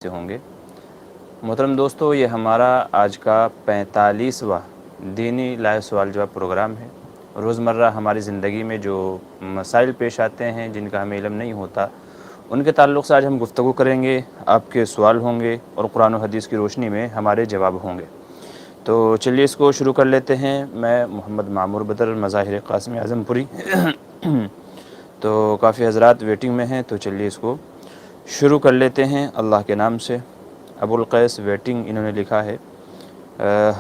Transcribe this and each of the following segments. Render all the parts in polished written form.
سے ہوں گے۔ محترم دوستو، یہ ہمارا آج کا 45واں دینی لائیو سوال جواب پروگرام ہے۔ روزمرہ ہماری زندگی میں جو مسائل پیش آتے ہیں جن کا ہمیں علم نہیں ہوتا، ان کے تعلق سے آج ہم گفتگو کریں گے۔ آپ کے سوال ہوں گے اور قرآن و حدیث کی روشنی میں ہمارے جواب ہوں گے۔ تو چلیے اس کو شروع کر لیتے ہیں۔ میں محمد معمور بدر، مظاہر قاسمی اعظم پوری۔ تو کافی حضرات ویٹنگ میں ہیں، تو چلیے اس کو شروع کر لیتے ہیں اللہ کے نام سے۔ ابو القیس ویٹنگ انہوں نے لکھا ہے۔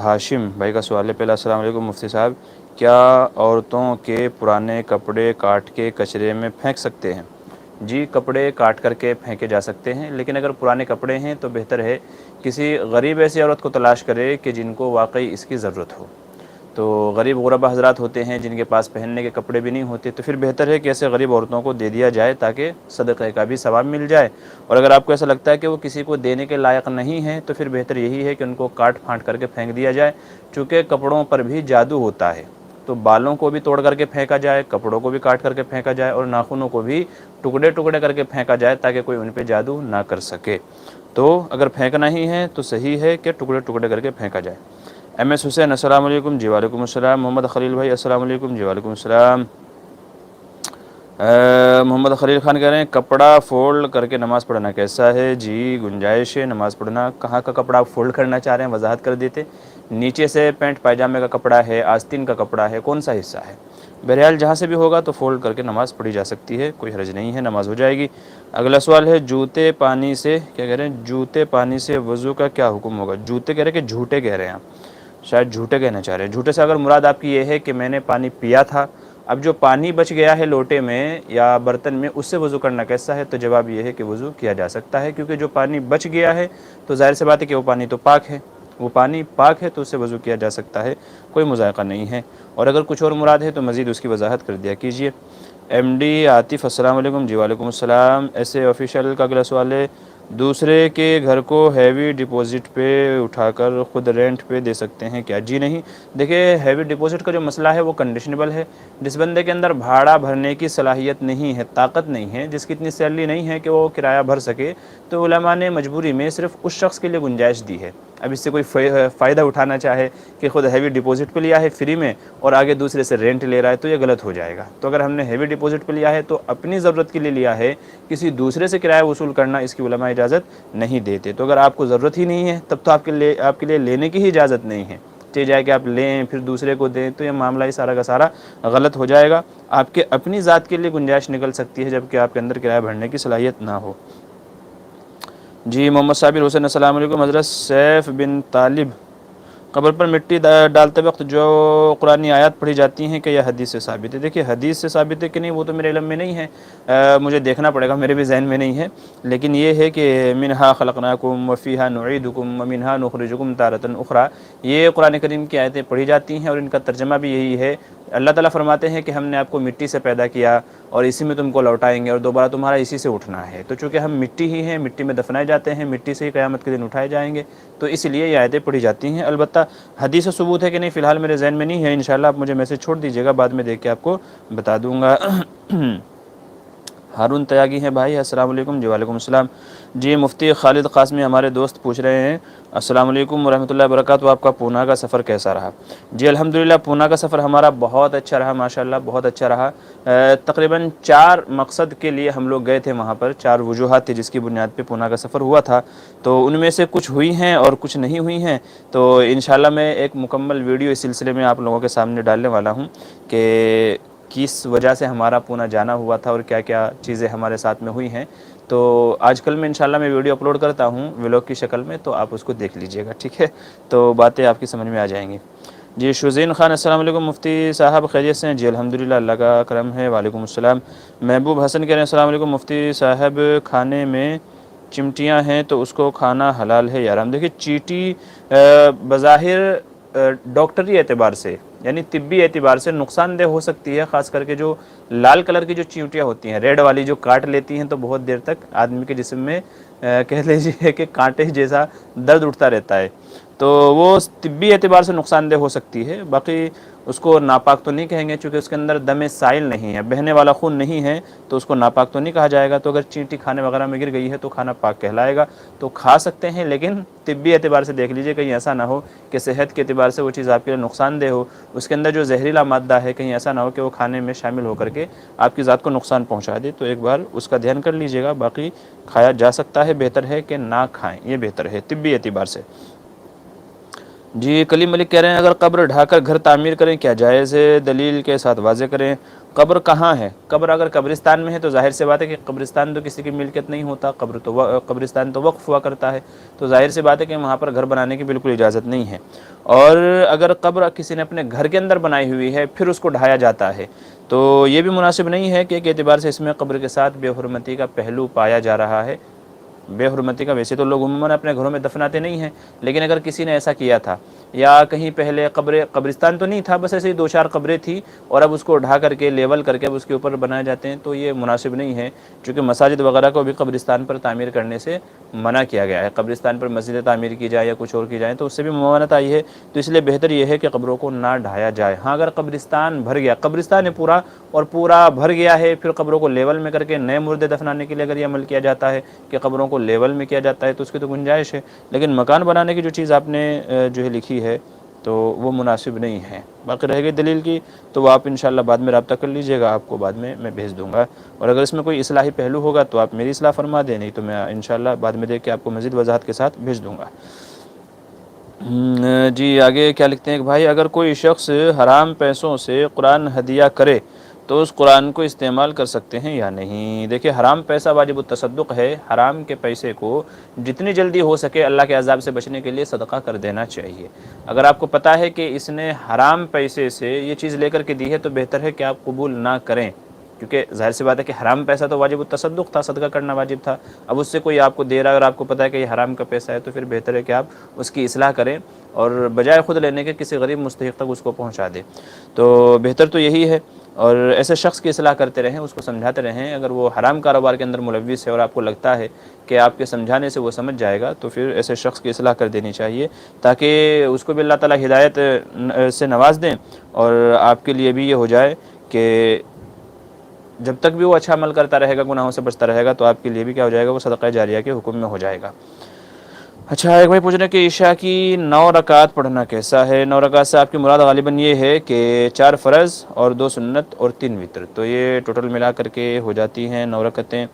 ہاشم بھائی کا سوال ہے پہلا۔ السلام علیکم مفتی صاحب، کیا عورتوں کے پرانے کپڑے کاٹ کے کچرے میں پھینک سکتے ہیں؟ جی، کپڑے کاٹ کر کے پھینکے جا سکتے ہیں، لیکن اگر پرانے کپڑے ہیں تو بہتر ہے کسی غریب ایسی عورت کو تلاش کرے کہ جن کو واقعی اس کی ضرورت ہو۔ تو غریب غربا حضرات ہوتے ہیں جن کے پاس پہننے کے کپڑے بھی نہیں ہوتے، تو پھر بہتر ہے کہ ایسے غریب عورتوں کو دے دیا جائے تاکہ صدقے کا بھی ثواب مل جائے۔ اور اگر آپ کو ایسا لگتا ہے کہ وہ کسی کو دینے کے لائق نہیں ہے تو پھر بہتر یہی ہے کہ ان کو کاٹ پھانٹ کر کے پھینک دیا جائے، چونکہ کپڑوں پر بھی جادو ہوتا ہے۔ تو بالوں کو بھی توڑ کر کے پھینکا جائے، کپڑوں کو بھی کاٹ کر کے پھینکا جائے، اور ناخنوں کو بھی ٹکڑے ٹکڑے کر کے پھینکا جائے تاکہ کوئی ان پہ جادو نہ کر سکے۔ تو اگر پھینکنا ہی ہے تو صحیح ہے کہ ٹکڑے ٹکڑے کر کے پھینکا جائے۔ ایم ایس حسین السلام علیکم، جی وعلیکم السلام۔ محمد خلیل بھائی السلام علیکم، جی وعلیکم السلام۔ محمد خلیل خان کہہ رہے ہیں کپڑا فولڈ کر کے نماز پڑھنا کیسا ہے؟ جی گنجائش ہے نماز پڑھنا۔ کہاں کا کپڑا آپ فولڈ کرنا چاہ رہے ہیں وضاحت کر دیتے۔ نیچے سے پینٹ پائجامے کا کپڑا ہے، آستین کا کپڑا ہے، کون سا حصہ ہے؟ بہرحال جہاں سے بھی ہوگا تو فولڈ کر کے نماز پڑھی جا سکتی ہے، کوئی حرج نہیں ہے، نماز ہو جائے گی۔ اگلا سوال ہے جوتے پانی سے، کیا کہہ رہے ہیں، جوتے پانی سے وضو کا کیا حکم ہوگا؟ جوتے کہہ رہے ہیں کہ جھوٹے کہہ رہے ہیں آپ؟ شاید جھوٹے کہنا چاہ رہے ہیں۔ جھوٹے سے اگر مراد آپ کی یہ ہے کہ میں نے پانی پیا تھا، اب جو پانی بچ گیا ہے لوٹے میں یا برتن میں، اس سے وضو کرنا کیسا ہے؟ تو جواب یہ ہے کہ وضو کیا جا سکتا ہے، کیونکہ جو پانی بچ گیا ہے تو ظاہر سی بات ہے کہ وہ پانی تو پاک ہے، وہ پانی پاک ہے تو اس سے وضو کیا جا سکتا ہے، کوئی مذائقہ نہیں ہے۔ اور اگر کچھ اور مراد ہے تو مزید اس کی وضاحت کر دیا کیجیے۔ ایم ڈی عاطف السلام علیکم، جی وعلیکم السلام۔ ایسے آفیشیل کا اگلا سوال ہے دوسرے کے گھر کو ہیوی ڈپازٹ پہ اٹھا کر خود رینٹ پہ دے سکتے ہیں کیا؟ جی نہیں، دیکھیں ہیوی ڈپازٹ کا جو مسئلہ ہے وہ کنڈیشنیبل ہے۔ جس بندے کے اندر بھاڑا بھرنے کی صلاحیت نہیں ہے، طاقت نہیں ہے، جس کی اتنی سیلری نہیں ہے کہ وہ کرایہ بھر سکے، تو علماء نے مجبوری میں صرف اس شخص کے لیے گنجائش دی ہے۔ اب اس سے کوئی فائدہ اٹھانا چاہے کہ خود ہیوی ڈپازٹ پہ لیا ہے فری میں اور آگے دوسرے سے رینٹ لے رہا ہے تو یہ غلط ہو جائے گا۔ تو اگر ہم نے ہیوی ڈپازٹ پہ لیا ہے تو اپنی ضرورت کے لیے لیا ہے، کسی دوسرے سے کرایہ وصول کرنا اس کی علماء اجازت نہیں دیتے۔ تو اگر آپ کو ضرورت ہی نہیں ہے تب تو آپ کے لیے لینے کی ہی اجازت نہیں ہے۔ چاہے جائے کہ آپ لیں پھر دوسرے کو دیں تو یہ معاملہ ہی سارا کا سارا غلط ہو جائے گا۔ آپ کے اپنی ذات کے لیے گنجائش نکل سکتی ہے جبکہ آپ کے اندر کرایہ بھرنے کی صلاحیت نہ ہو۔ جی محمد صابر حسین السلام علیکم۔ حضرت سیف بن طالب قبر پر مٹی ڈالتے وقت جو قرآنی آیات پڑھی جاتی ہیں کہ یہ حدیث سے ثابت ہے؟ دیکھیے حدیث سے ثابت ہے کہ نہیں وہ تو میرے علم میں نہیں ہے، مجھے دیکھنا پڑے گا، میرے بھی ذہن میں نہیں ہے، لیکن یہ ہے کہ منہا خلقناکم وفیہا نعیدکم ومنہا نخرجکم تارۃ اخری، یہ قرآن کریم کی آیتیں پڑھی جاتی ہیں اور ان کا ترجمہ بھی یہی ہے۔ اللہ تعالیٰ فرماتے ہیں کہ ہم نے آپ کو مٹی سے پیدا کیا اور اسی میں تم کو لوٹائیں گے اور دوبارہ تمہارا اسی سے اٹھنا ہے، تو چونکہ ہم مٹی ہی ہیں، مٹی میں دفنائے جاتے ہیں، مٹی سے ہی قیامت کے دن اٹھائے جائیں گے، تو اس لیے یہ آیتیں پڑھی جاتی ہیں۔ البتہ حدیث و ثبوت ہے کہ نہیں فی الحال میرے ذہن میں نہیں ہے، انشاءاللہ آپ مجھے میسج چھوڑ دیجیے گا، بعد میں دیکھ کے آپ کو بتا دوں گا۔ ہارون تیاگی ہیں بھائی، السلام علیکم، جی وعلیکم السلام۔ جی مفتی خالد قاسمی ہمارے دوست پوچھ رہے ہیں السلام علیکم ورحمۃ اللہ وبرکاتہ، آپ کا پونا کا سفر کیسا رہا؟ جی الحمدللہ پونا کا سفر ہمارا بہت اچھا رہا، ماشاءاللہ بہت اچھا رہا۔ تقریباً 4 مقصد کے لیے ہم لوگ گئے تھے وہاں پر، 4 وجوہات تھی جس کی بنیاد پہ پونا کا سفر ہوا تھا، تو ان میں سے کچھ ہوئی ہیں اور کچھ نہیں ہوئی ہیں، تو انشاءاللہ میں ایک مکمل ویڈیو اس سلسلے میں آپ لوگوں کے سامنے ڈالنے والا ہوں کہ کس وجہ سے ہمارا پونا جانا ہوا تھا اور کیا کیا چیزیں ہمارے ساتھ میں ہوئی ہیں۔ تو آج کل میں انشاءاللہ میں ویڈیو اپلوڈ کرتا ہوں ولاگ کی شکل میں، تو آپ اس کو دیکھ لیجئے گا، ٹھیک ہے، تو باتیں آپ کی سمجھ میں آ جائیں گی۔ جی شوزین خان السلام علیکم مفتی صاحب خیریت سے ہیں؟ جی الحمدللہ اللہ کا کرم ہے، وعلیکم السلام۔ محبوب حسن کہہ رہے ہیں السلام علیکم مفتی صاحب کھانے میں چمٹیاں ہیں تو اس کو کھانا حلال ہے یا حرام؟ دیکھیے چیٹی بظاہر ڈاکٹری اعتبار سے یعنی طبی اعتبار سے نقصان دہ ہو سکتی ہے، خاص کر کے جو لال کلر کی جو چیونٹیاں ہوتی ہیں، ریڈ والی جو کاٹ لیتی ہیں تو بہت دیر تک آدمی کے جسم میں کہہ لیجیے کہ کانٹے جیسا درد اٹھتا رہتا ہے، تو وہ طبی اعتبار سے نقصان دہ ہو سکتی ہے۔ باقی اس کو ناپاک تو نہیں کہیں گے، چونکہ اس کے اندر دم سائل نہیں ہے، بہنے والا خون نہیں ہے، تو اس کو ناپاک تو نہیں کہا جائے گا۔ تو اگر چینٹی کھانے وغیرہ میں گر گئی ہے تو کھانا پاک کہلائے گا، تو کھا سکتے ہیں، لیکن طبی اعتبار سے دیکھ لیجئے کہیں ایسا نہ ہو کہ صحت کے اعتبار سے وہ چیز آپ کے لیے نقصان دہ ہو، اس کے اندر جو زہریلا مادہ ہے کہیں ایسا نہ ہو کہ وہ کھانے میں شامل ہو کر کے آپ کی ذات کو نقصان پہنچا دے، تو ایک بار اس کا دھیان کر لیجئے گا۔ باقی کھایا جا سکتا ہے، بہتر ہے کہ نہ کھائیں، یہ بہتر ہے طبی اعتبار سے۔ جی کلیم ملک کہہ رہے ہیں اگر قبر ڈھا کر گھر تعمیر کریں کیا جائز ہے؟ دلیل کے ساتھ واضح کریں۔ قبر کہاں ہے؟ قبر اگر قبرستان میں ہے تو ظاہر سی بات ہے کہ قبرستان تو کسی کی ملکیت نہیں ہوتا، قبرستان تو وقف ہوا کرتا ہے، تو ظاہر سی بات ہے کہ وہاں پر گھر بنانے کی بالکل اجازت نہیں ہے۔ اور اگر قبر کسی نے اپنے گھر کے اندر بنائی ہوئی ہے پھر اس کو ڈھایا جاتا ہے تو یہ بھی مناسب نہیں ہے کہ ایک اعتبار سے اس میں قبر کے ساتھ بے حرمتی کا پہلو پایا جا رہا ہے۔ بے حرمتی کا ویسے تو لوگ عموماً اپنے گھروں میں دفناتے نہیں ہیں، لیکن اگر کسی نے ایسا کیا تھا یا کہیں پہلے قبرستان تو نہیں تھا، بس ایسے ہی 2-4 قبریں تھیں اور اب اس کو ڈھا کر کے لیول کر کے اب اس کے اوپر بنائے جاتے ہیں، تو یہ مناسب نہیں ہے، چونکہ مساجد وغیرہ کو بھی قبرستان پر تعمیر کرنے سے منع کیا گیا ہے۔ قبرستان پر مسجد تعمیر کی جائے یا کچھ اور کی جائے تو اس سے بھی ممانعت آئی ہے، تو اس لیے بہتر یہ ہے کہ قبروں کو نہ ڈھایا جائے۔ ہاں اگر قبرستان بھر گیا، قبرستان ہے پورا اور پورا بھر گیا ہے، پھر قبروں کو لیول میں کر کے نئے مردے دفنانے کے لیے اگر یہ عمل کیا جاتا ہے کہ قبروں کو لیول میں کیا جاتا ہے تو اس کی تو گنجائش ہے، لیکن مکان بنانے کی جو چیز آپ نے جو ہے لکھی ہے تو وہ مناسب نہیں ہے۔ باقی رہ گئی دلیل کی تو وہ آپ انشاءاللہ بعد میں رابطہ کر لیجئے گا، آپ کو بعد میں بھیج دوں گا، اور اگر اس میں کوئی اصلاحی پہلو ہوگا تو آپ میری اصلاح فرما دیں، نہیں تو میں انشاءاللہ بعد میں دیکھ کے آپ کو مزید وضاحت کے ساتھ بھیج دوں گا۔ جی آگے کیا لکھتے ہیں کہ بھائی اگر کوئی شخص حرام پیسوں سے قرآن ہدیہ کرے تو اس قرآن کو استعمال کر سکتے ہیں یا نہیں؟ دیکھیں حرام پیسہ واجب التصدق ہے، حرام کے پیسے کو جتنی جلدی ہو سکے اللہ کے عذاب سے بچنے کے لیے صدقہ کر دینا چاہیے۔ اگر آپ کو پتہ ہے کہ اس نے حرام پیسے سے یہ چیز لے کر کے دی ہے تو بہتر ہے کہ آپ قبول نہ کریں، کیونکہ ظاہر سی بات ہے کہ حرام پیسہ تو واجب التصدق تھا، صدقہ کرنا واجب تھا، اب اس سے کوئی آپ کو دے رہا ہے اور آپ کو پتہ ہے کہ یہ حرام کا پیسہ ہے تو پھر بہتر ہے کہ آپ اس کی اصلاح کریں اور بجائے خود لینے کے کسی غریب مستحق تک اس کو پہنچا دیں، تو بہتر تو یہی ہے۔ اور ایسے شخص کی اصلاح کرتے رہیں، اس کو سمجھاتے رہیں، اگر وہ حرام کاروبار کے اندر ملوث ہے اور آپ کو لگتا ہے کہ آپ کے سمجھانے سے وہ سمجھ جائے گا تو پھر ایسے شخص کی اصلاح کر دینی چاہیے، تاکہ اس کو بھی اللہ تعالیٰ ہدایت سے نواز دیں اور آپ کے لیے بھی یہ ہو جائے کہ جب تک بھی وہ اچھا عمل کرتا رہے گا، گناہوں سے بچتا رہے گا، تو آپ کے لیے بھی کیا ہو جائے گا، وہ صدقہ جاریہ کے حکم میں ہو جائے گا۔ اچھا ایک بھائی پوچھ رہے ہیں کہ عشاء کی 9 رکعت پڑھنا کیسا ہے؟ 9 رکعت سے آپ کی مراد غالباً یہ ہے کہ 4 فرض اور 2 سنت اور 3 وتر، تو یہ ٹوٹل ملا کر کے ہو جاتی ہیں 9 رکعتیں،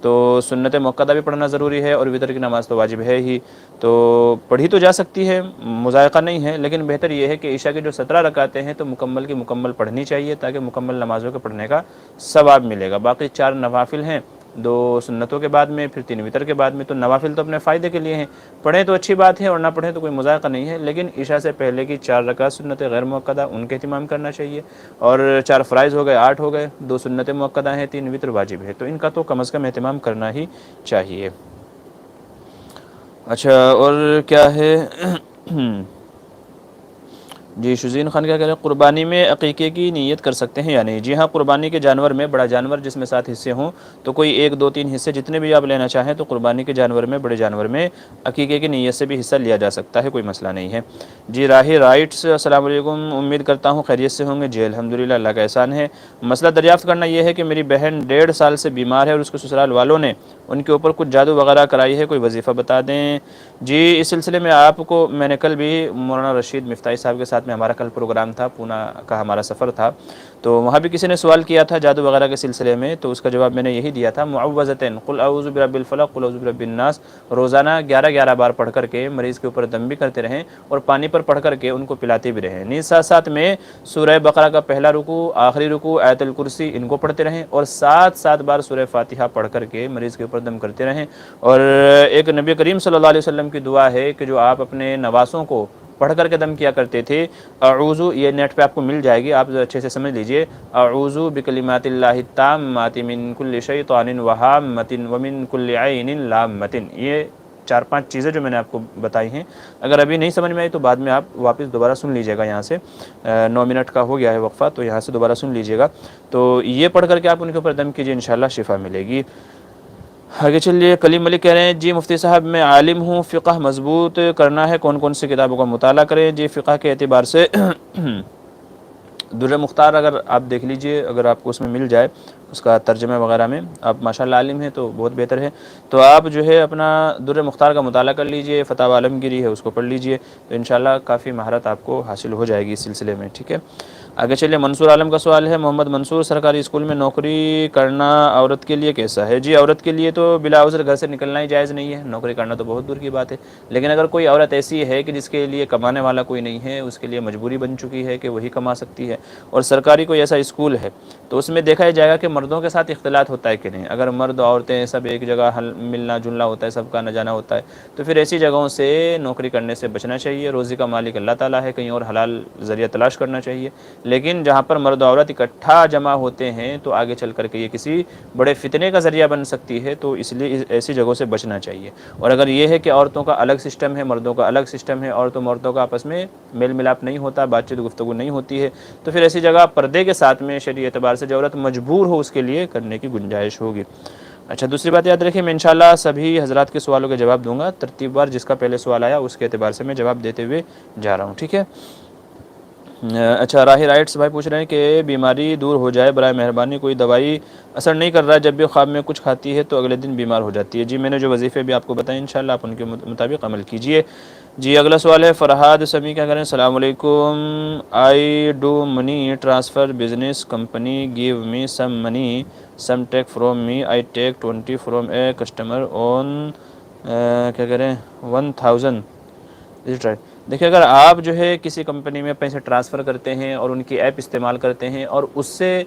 تو سنت مؤکدہ بھی پڑھنا ضروری ہے اور وتر کی نماز تو واجب ہے ہی، تو پڑھی تو جا سکتی ہے، مضائقہ نہیں ہے، لیکن بہتر یہ ہے کہ عشاء کی جو 17 رکعتیں ہیں تو مکمل کی مکمل پڑھنی چاہیے، تاکہ مکمل نمازوں کے پڑھنے کا ثواب ملے گا۔ باقی 4 نوافل ہیں، 2 سنتوں کے بعد میں، پھر 3 وتر کے بعد میں، تو نوافل تو اپنے فائدے کے لیے ہیں، پڑھیں تو اچھی بات ہے اور نہ پڑھیں تو کوئی مذائقہ نہیں ہے، لیکن عشاء سے پہلے کی 4 رکعت سنت غیر مؤکدہ ان کے اہتمام کرنا چاہیے، اور 4 فرائض ہو گئے، 8 ہو گئے، 2 سنت مؤکدہ ہیں، 3 وتر واجب ہے، تو ان کا تو کم از کم اہتمام کرنا ہی چاہیے۔ اچھا اور کیا ہے جی شزین خان کیا کہہ رہے ہیں قربانی میں عقیقے کی نیت کر سکتے ہیں یا نہیں؟ جی ہاں قربانی کے جانور میں بڑا جانور جس میں 7 حصے ہوں تو کوئی 1 2 3 حصے جتنے بھی آپ لینا چاہیں تو قربانی کے جانور میں بڑے جانور میں عقیقے کی نیت سے بھی حصہ لیا جا سکتا ہے، کوئی مسئلہ نہیں ہے۔ جی راہی رائٹس السلام علیکم، امید کرتا ہوں خیریت سے ہوں گے۔ جی الحمدللہ اللہ کا احسان ہے۔ مسئلہ دریافت کرنا یہ ہے کہ میری بہن 1.5 سال سے بیمار ہے اور اس کے سسرال والوں نے ان کے اوپر کچھ جادو وغیرہ کرائی ہے، کوئی وظیفہ بتا دیں۔ جی اس سلسلے میں آپ کو میں نے کل بھی مولانا رشید مفتاحی صاحب کے ساتھ میں ہمارا کل پروگرام تھا، پونا کا ہمارا سفر تھا، تو وہاں بھی کسی نے سوال کیا تھا جادو وغیرہ کے سلسلے میں، تو اس کا جواب میں نے یہی دیا تھا، معوذتین قل اعوذ برب الفلق قل اعوذ برب الناس، روزانہ 11 بار پڑھ کر کے مریض کے اوپر دم بھی کرتے رہیں اور پانی پر پڑھ کر کے ان کو پلاتے بھی رہیں، نیز ساتھ میں سورہ بقرہ کا پہلا رکوع، آخری رکوع، آیت الکرسی ان کو پڑھتے رہیں اور 7 بار سورہ فاتحہ پڑھ کر کے مریض کے اوپر دم کرتے رہیں۔ اور ایک نبی کریم صلی اللہ علیہ وسلم کی دعا ہے کہ جو آپ اپنے نواسوں کو پڑھ کر کے دم کیا کرتے تھے، اعوذ، یہ نیٹ پہ آپ کو مل جائے گی، آپ اچھے سے سمجھ لیجئے، اعوذ بکلمات اللہ التامات من کل شیطان وہامۃ ومن کل عین لامۃ، یہ 4-5 چیزیں جو میں نے آپ کو بتائی ہیں، اگر ابھی نہیں سمجھ میں آئی تو بعد میں آپ واپس دوبارہ سن لیجئے گا، یہاں سے 9 منٹ کا ہو گیا ہے وقفہ، تو یہاں سے دوبارہ سن لیجئے گا، تو یہ پڑھ کر کے آپ ان کے اوپر دم کیجئے، انشاءاللہ شفا ملے گی۔ آگے چلیے کلیم ملک کہہ رہے ہیں جی مفتی صاحب میں عالم ہوں، فقہ مضبوط کرنا ہے کون کون سی کتابوں کا مطالعہ کریں؟ جی فقہ کے اعتبار سے در مختار اگر آپ دیکھ لیجئے، اگر آپ کو اس میں مل جائے اس کا ترجمہ وغیرہ میں، آپ ماشاءاللہ عالم ہیں تو بہت بہتر ہے، تو آپ جو ہے اپنا در مختار کا مطالعہ کر لیجئے، فتاوی عالمگیری ہے اس کو پڑھ لیجئے، تو انشاءاللہ کافی مہارت آپ کو حاصل ہو جائے گی اس سلسلے میں، ٹھیک ہے۔ آگے چلیے، منصور عالم کا سوال ہے، محمد منصور، سرکاری اسکول میں نوکری کرنا عورت کے لیے کیسا ہے؟ جی، عورت کے لیے تو بلا عذر گھر سے نکلنا ہی جائز نہیں ہے، نوکری کرنا تو بہت دور کی بات ہے، لیکن اگر کوئی عورت ایسی ہے کہ جس کے لیے کمانے والا کوئی نہیں ہے، اس کے لیے مجبوری بن چکی ہے کہ وہی کما سکتی ہے، اور سرکاری کوئی ایسا اسکول ہے تو اس میں دیکھا ہی جائے گا کہ مردوں کے ساتھ اختلاط ہوتا ہے کہ نہیں۔ اگر مرد عورتیں سب ایک جگہ ملنا جلنا ہوتا ہے، سب کا آنا جانا ہوتا ہے، تو پھر ایسی جگہوں سے نوکری کرنے سے بچنا چاہیے۔ روزی کا مالک اللہ تعالیٰ ہے، کہیں اور حلال ذریعہ تلاش کرنا چاہیے، لیکن جہاں پر مرد و عورت اکٹھا جمع ہوتے ہیں تو آگے چل کر کے یہ کسی بڑے فتنے کا ذریعہ بن سکتی ہے، تو اس لیے ایسی جگہوں سے بچنا چاہیے۔ اور اگر یہ ہے کہ عورتوں کا الگ سسٹم ہے، مردوں کا الگ سسٹم ہے، عورتوں مردوں کا آپس میں میل ملاپ نہیں ہوتا، بات چیت گفتگو نہیں ہوتی ہے، تو پھر ایسی جگہ پردے کے ساتھ میں شرعی اعتبار سے جو عورت مجبور ہو اس کے لیے کرنے کی گنجائش ہوگی۔ اچھا، دوسری بات یاد رکھیں، میں انشاءاللہ سبھی حضرات کے سوالوں کے جواب دوں گا، ترتیب وار جس کا پہلے سوال آیا اس کے اعتبار سے میں جواب دیتے ہوئے جا رہا ہوں، ٹھیک ہے۔ اچھا، راہی رائٹس بھائی پوچھ رہے ہیں کہ بیماری دور ہو جائے برائے مہربانی کوئی دوائی اثر نہیں کر رہا ہے، جب بھی خواب میں کچھ کھاتی ہے تو اگلے دن بیمار ہو جاتی ہے۔ جی، میں نے جو وظیفے بھی آپ کو بتائیں انشاءاللہ آپ ان کے مطابق عمل کیجئے۔ جی، اگلا سوال ہے فرحاد سمی، کیا کریں؟ السلام علیکم، I do money transfer business company give me some money some take from me, I take 20 from a customer on کیا کریں 1000، از رائٹ۔ دیکھیں، اگر آپ جو ہے کسی کمپنی میں پیسے ٹرانسفر کرتے ہیں اور ان کی ایپ استعمال کرتے ہیں اور اس سے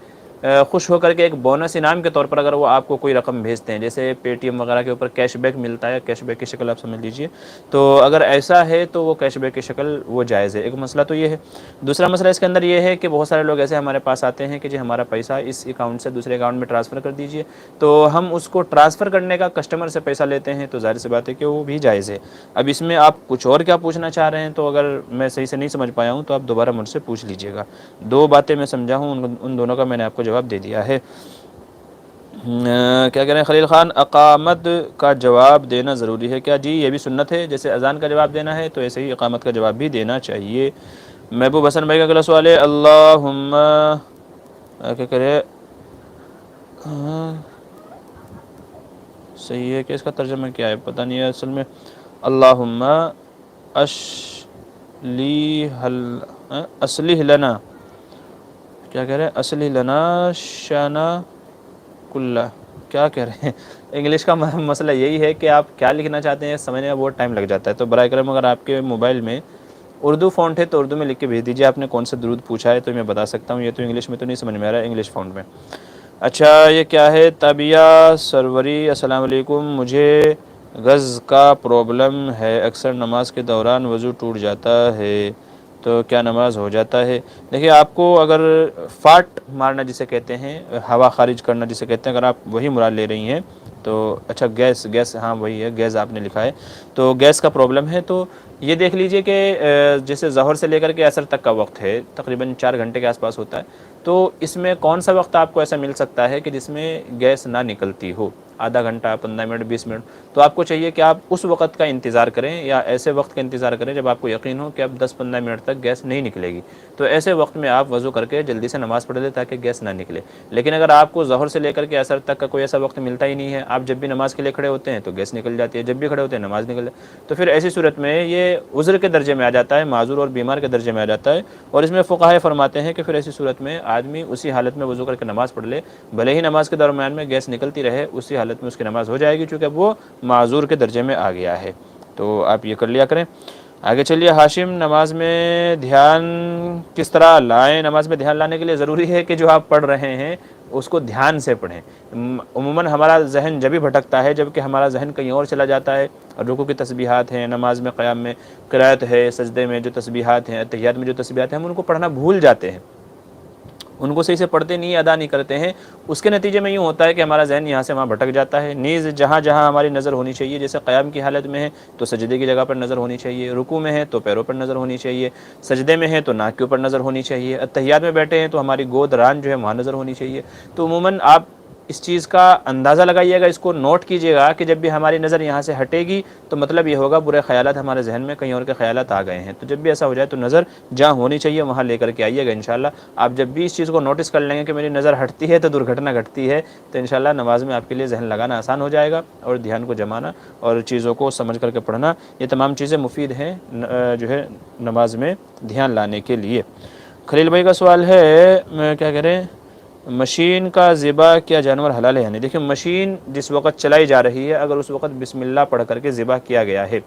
خوش ہو کر کے ایک بونس انعام کے طور پر اگر وہ آپ کو کوئی رقم بھیجتے ہیں، جیسے پے ٹی ایم وغیرہ کے اوپر کیش بیک ملتا ہے، کیش بیک کی شکل آپ سمجھ لیجئے، تو اگر ایسا ہے تو وہ کیش بیک کی شکل وہ جائز ہے۔ ایک مسئلہ تو یہ ہے۔ دوسرا مسئلہ اس کے اندر یہ ہے کہ بہت سارے لوگ ایسے ہمارے پاس آتے ہیں کہ جی ہمارا پیسہ اس اکاؤنٹ سے دوسرے اکاؤنٹ میں ٹرانسفر کر دیجئے، تو ہم اس کو ٹرانسفر کرنے کا کسٹمر سے پیسہ لیتے ہیں، تو ظاہر سی بات ہے کہ وہ بھی جائز ہے۔ اب اس میں آپ کچھ اور کیا پوچھنا چاہ رہے ہیں، تو اگر میں صحیح سے نہیں سمجھ پایا ہوں تو آپ دوبارہ مجھ سے پوچھ لیجئے گا۔ دو باتیں میں سمجھا ہوں، ان دونوں کا میں نے آپ کو جواب دے دیا ہے۔ کیا کہہ رہے ہیں خلیل خان، اقامت کا جواب دینا ضروری ہے کیا؟ جی، یہ بھی سنت ہے، جیسے اذان کا جواب دینا ہے تو ایسے ہی اقامت کا جواب بھی دینا چاہیے۔ محبوب حسن بھائی کا اگلا سوال ہے، اللہم کیا کہہ رہے صحیح ہے کہ اس کا ترجمہ کیا ہے پتہ نہیں ہے اصل میں، اللہم اصلح لنا، کیا کہہ رہے ہیں اصلح لنا شانا کلہ، کیا کہہ رہے ہیں؟ انگلش کا مسئلہ یہی ہے کہ آپ کیا لکھنا چاہتے ہیں سمجھنے میں بہت ٹائم لگ جاتا ہے، تو برائے کرم اگر آپ کے موبائل میں اردو فونٹ ہے تو اردو میں لکھ کے بھیج دیجیے۔ آپ نے کون سے درود پوچھا ہے تو میں بتا سکتا ہوں، یہ تو انگلش میں تو نہیں سمجھ میں آ رہا ہے، انگلش فونٹ میں۔ اچھا، یہ کیا ہے؟ تابعہ سروری، السلام علیکم، مجھے غز کا پرابلم ہے، اکثر نماز کے دوران وضو ٹوٹ جاتا ہے تو کیا نماز ہو جاتا ہے؟ دیکھیے، آپ کو اگر فاٹ مارنا جسے کہتے ہیں، ہوا خارج کرنا جسے کہتے ہیں، اگر آپ وہی مراد لے رہی ہیں تو اچھا گیس ہاں وہی ہے، گیس آپ نے لکھا ہے، تو گیس کا پرابلم ہے تو یہ دیکھ لیجئے کہ جیسے ظہر سے لے کر کے عصر تک کا وقت ہے، تقریباً 4 گھنٹے کے آس پاس ہوتا ہے، تو اس میں کون سا وقت آپ کو ایسا مل سکتا ہے کہ جس میں گیس نہ نکلتی ہو؟ آدھا گھنٹہ، 15 منٹ، 20 منٹ، تو آپ کو چاہیے کہ آپ اس وقت کا انتظار کریں، یا ایسے وقت کا انتظار کریں جب آپ کو یقین ہو کہ اب 10-15 منٹ تک گیس نہیں نکلے گی، تو ایسے وقت میں آپ وضو کر کے جلدی سے نماز پڑھ لیں تاکہ گیس نہ نکلے۔ لیکن اگر آپ کو ظہر سے لے کر کے عصر تک کا کوئی ایسا وقت ملتا ہی نہیں ہے، آپ جب بھی نماز کے لیے کھڑے ہوتے ہیں تو گیس نکل جاتی ہے، جب بھی کھڑے ہوتے ہیں نماز نکل جاتی ہے، تو پھر ایسی صورت میں یہ عذر کے درجے میں آ جاتا ہے، معذور اور بیمار کے درجے میں آ جاتا ہے، اور اس میں فقہاء فرماتے ہیں کہ پھر ایسی صورت میں آدمی اسی حالت میں وضو کر کے نماز پڑھ لے، بھلے ہی نماز کے درمیان میں گیس نکلتی رہے، اسی حالت میں اس کی نماز ہو جائے گی، چونکہ وہ معذور کے درجے میں آ گیا ہے، تو آپ یہ کر لیا کریں۔ آگے چلیے، ہاشم، نماز میں دھیان کس طرح لائیں؟ نماز میں دھیان لانے کے لیے ضروری ہے کہ جو آپ پڑھ رہے ہیں اس کو دھیان سے پڑھیں۔ عموماً ہمارا ذہن جب ہی بھٹکتا ہے جب کہ ہمارا ذہن کہیں اور چلا جاتا ہے، رکوع کی تسبیحات ہیں، نماز میں قیام میں قرات ہے، سجدے میں جو تسبیحات ہیں، تحیات میں جو تسبیحات ہیں، ہم ان کو پڑھنا بھول جاتے ہیں، ان کو صحیح سے پڑھتے نہیں، ادا نہیں کرتے ہیں، اس کے نتیجے میں یوں ہوتا ہے کہ ہمارا ذہن یہاں سے وہاں بھٹک جاتا ہے۔ نیز جہاں جہاں ہماری نظر ہونی چاہیے، جیسے قیام کی حالت میں ہے تو سجدے کی جگہ پر نظر ہونی چاہیے، رکوع میں ہے تو پیروں پر نظر ہونی چاہیے، سجدے میں ہے تو ناک کے اوپر نظر ہونی چاہیے، تحیات میں بیٹھے ہیں تو ہماری گود ران جو ہے وہاں نظر ہونی چاہیے۔ تو عموماً آپ اس چیز کا اندازہ لگائیے گا، اس کو نوٹ کیجئے گا کہ جب بھی ہماری نظر یہاں سے ہٹے گی تو مطلب یہ ہوگا برے خیالات ہمارے ذہن میں کہیں اور کے خیالات آ گئے ہیں. تو جب بھی ایسا ہو جائے تو نظر جہاں ہونی چاہیے وہاں لے کر کے آئیے گا انشاءاللہ. آپ جب بھی اس چیز کو نوٹس کر لیں گے کہ میری نظر ہٹتی ہے تو درگھٹنا گھٹتی ہے، تو انشاءاللہ نماز میں آپ کے لیے ذہن لگانا آسان ہو جائے گا، اور دھیان کو جمانا اور چیزوں کو سمجھ کر کے پڑھنا، یہ تمام چیزیں مفید ہیں جو ہے نماز میں دھیان لانے کے لیے. خلیل بھائی کا سوال ہے کیا کہہ رہے ہیں، مشین کا ذبح کیا جانور حلال ہے؟ یعنی دیکھیں مشین جس وقت چلائی جا رہی ہے اگر اس وقت بسم اللہ پڑھ کر کے ذبح کیا گیا ہے،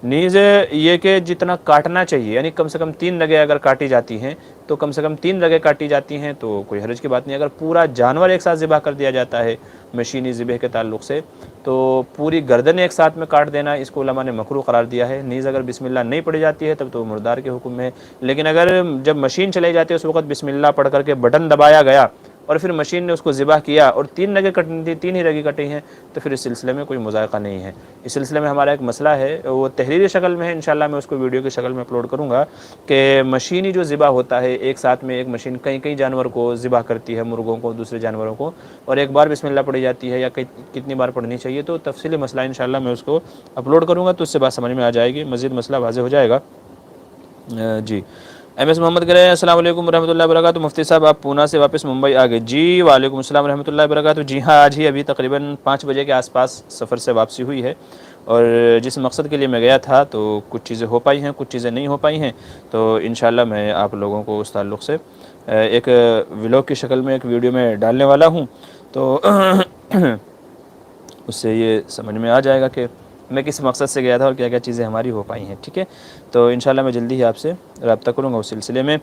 نیز یہ کہ جتنا کاٹنا چاہیے یعنی کم سے کم 3 رگیں اگر کاٹی جاتی ہیں تو کم سے کم 3 رگیں کاٹی جاتی ہیں تو کوئی حرج کی بات نہیں. اگر پورا جانور ایک ساتھ ذبح کر دیا جاتا ہے مشینی ذبح کے تعلق سے تو پوری گردن ایک ساتھ میں کاٹ دینا اس کو علماء نے مکروہ قرار دیا ہے. نیز اگر بسم اللہ نہیں پڑھی جاتی ہے تب تو مردار کے حکم میں ہے. لیکن اگر جب مشین چلائی جاتی ہے اس وقت بسم اللہ پڑھ کر کے بٹن دبایا گیا اور پھر مشین نے اس کو ذبح کیا اور 3 رگیں کٹنی تھی، 3 ہی رگیں کٹی ہیں، تو پھر اس سلسلے میں کوئی مذائقہ نہیں ہے. اس سلسلے میں ہمارا ایک مسئلہ ہے، وہ تحریری شکل میں ہے، انشاءاللہ میں اس کو ویڈیو کی شکل میں اپلوڈ کروں گا کہ مشینی جو ذبح ہوتا ہے ایک ساتھ میں ایک مشین کئی جانور کو ذبح کرتی ہے، مرغوں کو، دوسرے جانوروں کو، اور ایک بار بسم اللہ پڑھی جاتی ہے یا کتنی بار پڑھنی چاہیے، تو تفصیلی مسئلہ انشاءاللہ میں اس کو اپلوڈ کروں گا تو اس سے بات سمجھ میں آ جائے گی، مزید مسئلہ واضح ہو جائے گا. جی ایم ایس محمد کہہ رہے ہیں السلام علیکم ورحمۃ اللہ وبرکاتہ، مفتی صاحب آپ پونا سے واپس ممبئی آ گئے؟ جی وعلیکم السلام ورحمۃ اللہ وبرکاتہ. جی ہاں آج ہی ابھی تقریباً 5 بجے کے آس پاس سفر سے واپسی ہوئی ہے، اور جس مقصد کے لیے میں گیا تھا تو کچھ چیزیں ہو پائی ہیں، کچھ چیزیں نہیں ہو پائی ہیں، تو انشاءاللہ میں آپ لوگوں کو اس تعلق سے ایک ولاگ کی شکل میں ایک ویڈیو میں ڈالنے والا ہوں، تو اس سے یہ سمجھ میں آ جائے گا کہ میں کس مقصد سے گیا تھا اور کیا کیا چیزیں ہماری ہو پائی ہیں. ٹھیک ہے، تو انشاءاللہ میں جلدی ہی آپ سے رابطہ کروں گا اس سلسلے میں.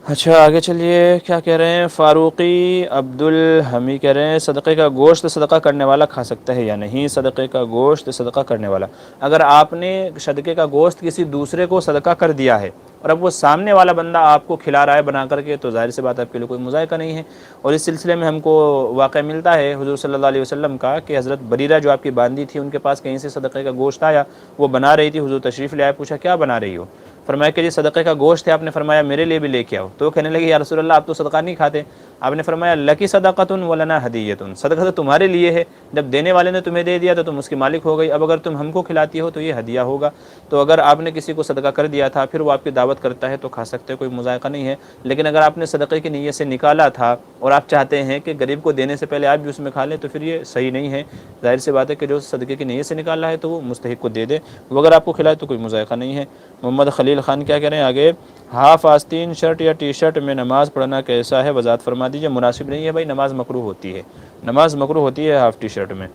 اچھا آگے چلیے، کیا کہہ رہے ہیں فاروقی عبدالحمی کہہ رہے ہیں صدقے کا گوشت صدقہ کرنے والا کھا سکتا ہے یا نہیں؟ صدقے کا گوشت صدقہ کرنے والا، اگر آپ نے صدقے کا گوشت کسی دوسرے کو صدقہ کر دیا ہے اور اب وہ سامنے والا بندہ آپ کو کھلا رہا ہے بنا کر کے، تو ظاہر سی بات آپ کے لیے کوئی مذائقہ نہیں ہے. اور اس سلسلے میں ہم کو واقعہ ملتا ہے حضور صلی اللہ علیہ وسلم کا کہ حضرت بریرہ جو آپ کی باندی تھی ان کے پاس کہیں سے صدقے کا گوشت آیا، وہ بنا رہی تھی، حضور تشریف لے آئے، پوچھا کیا بنا رہی ہو؟ فرمایا کہ جی صدقے کا گوشت ہے. آپ نے فرمایا میرے لیے بھی لے کے آؤ. تو وہ کہنے لگی یا رسول اللہ آپ تو صدقہ نہیں کھاتے. آپ نے فرمایا لکی صدقۃ ولنا ہدیۃ، صدقہ تو تمہارے لیے ہے، جب دینے والے نے تمہیں دے دیا تو تم اس کی مالک ہو گئی، اب اگر تم ہم کو کھلاتی ہو تو یہ ہدیہ ہوگا. تو اگر آپ نے کسی کو صدقہ کر دیا تھا پھر وہ آپ کی دعوت کرتا ہے تو کھا سکتے، کوئی مذائقہ نہیں ہے. لیکن اگر آپ نے صدقے کی نیت سے نکالا تھا اور آپ چاہتے ہیں کہ غریب کو دینے سے پہلے آپ بھی اس میں کھا لیں تو پھر یہ صحیح نہیں ہے. ظاہر سی بات ہے کہ جو صدقے کی نیت سے نکالا ہے تو وہ مستحق کو دے دے، وہ اگر آپ کو کھلائے تو کوئی مذائقہ نہیں ہے. محمد خلیل خان کیا کہہ رہے ہیں آگے، ہاف آستین شرٹ یا ٹی شرٹ میں نماز پڑھنا کیسا ہے وضاحت فرما دیجیے؟ مناسب نہیں ہے بھائی، نماز مکروہ ہوتی ہے، نماز مکروہ ہوتی ہے ہاف ٹی شرٹ میں.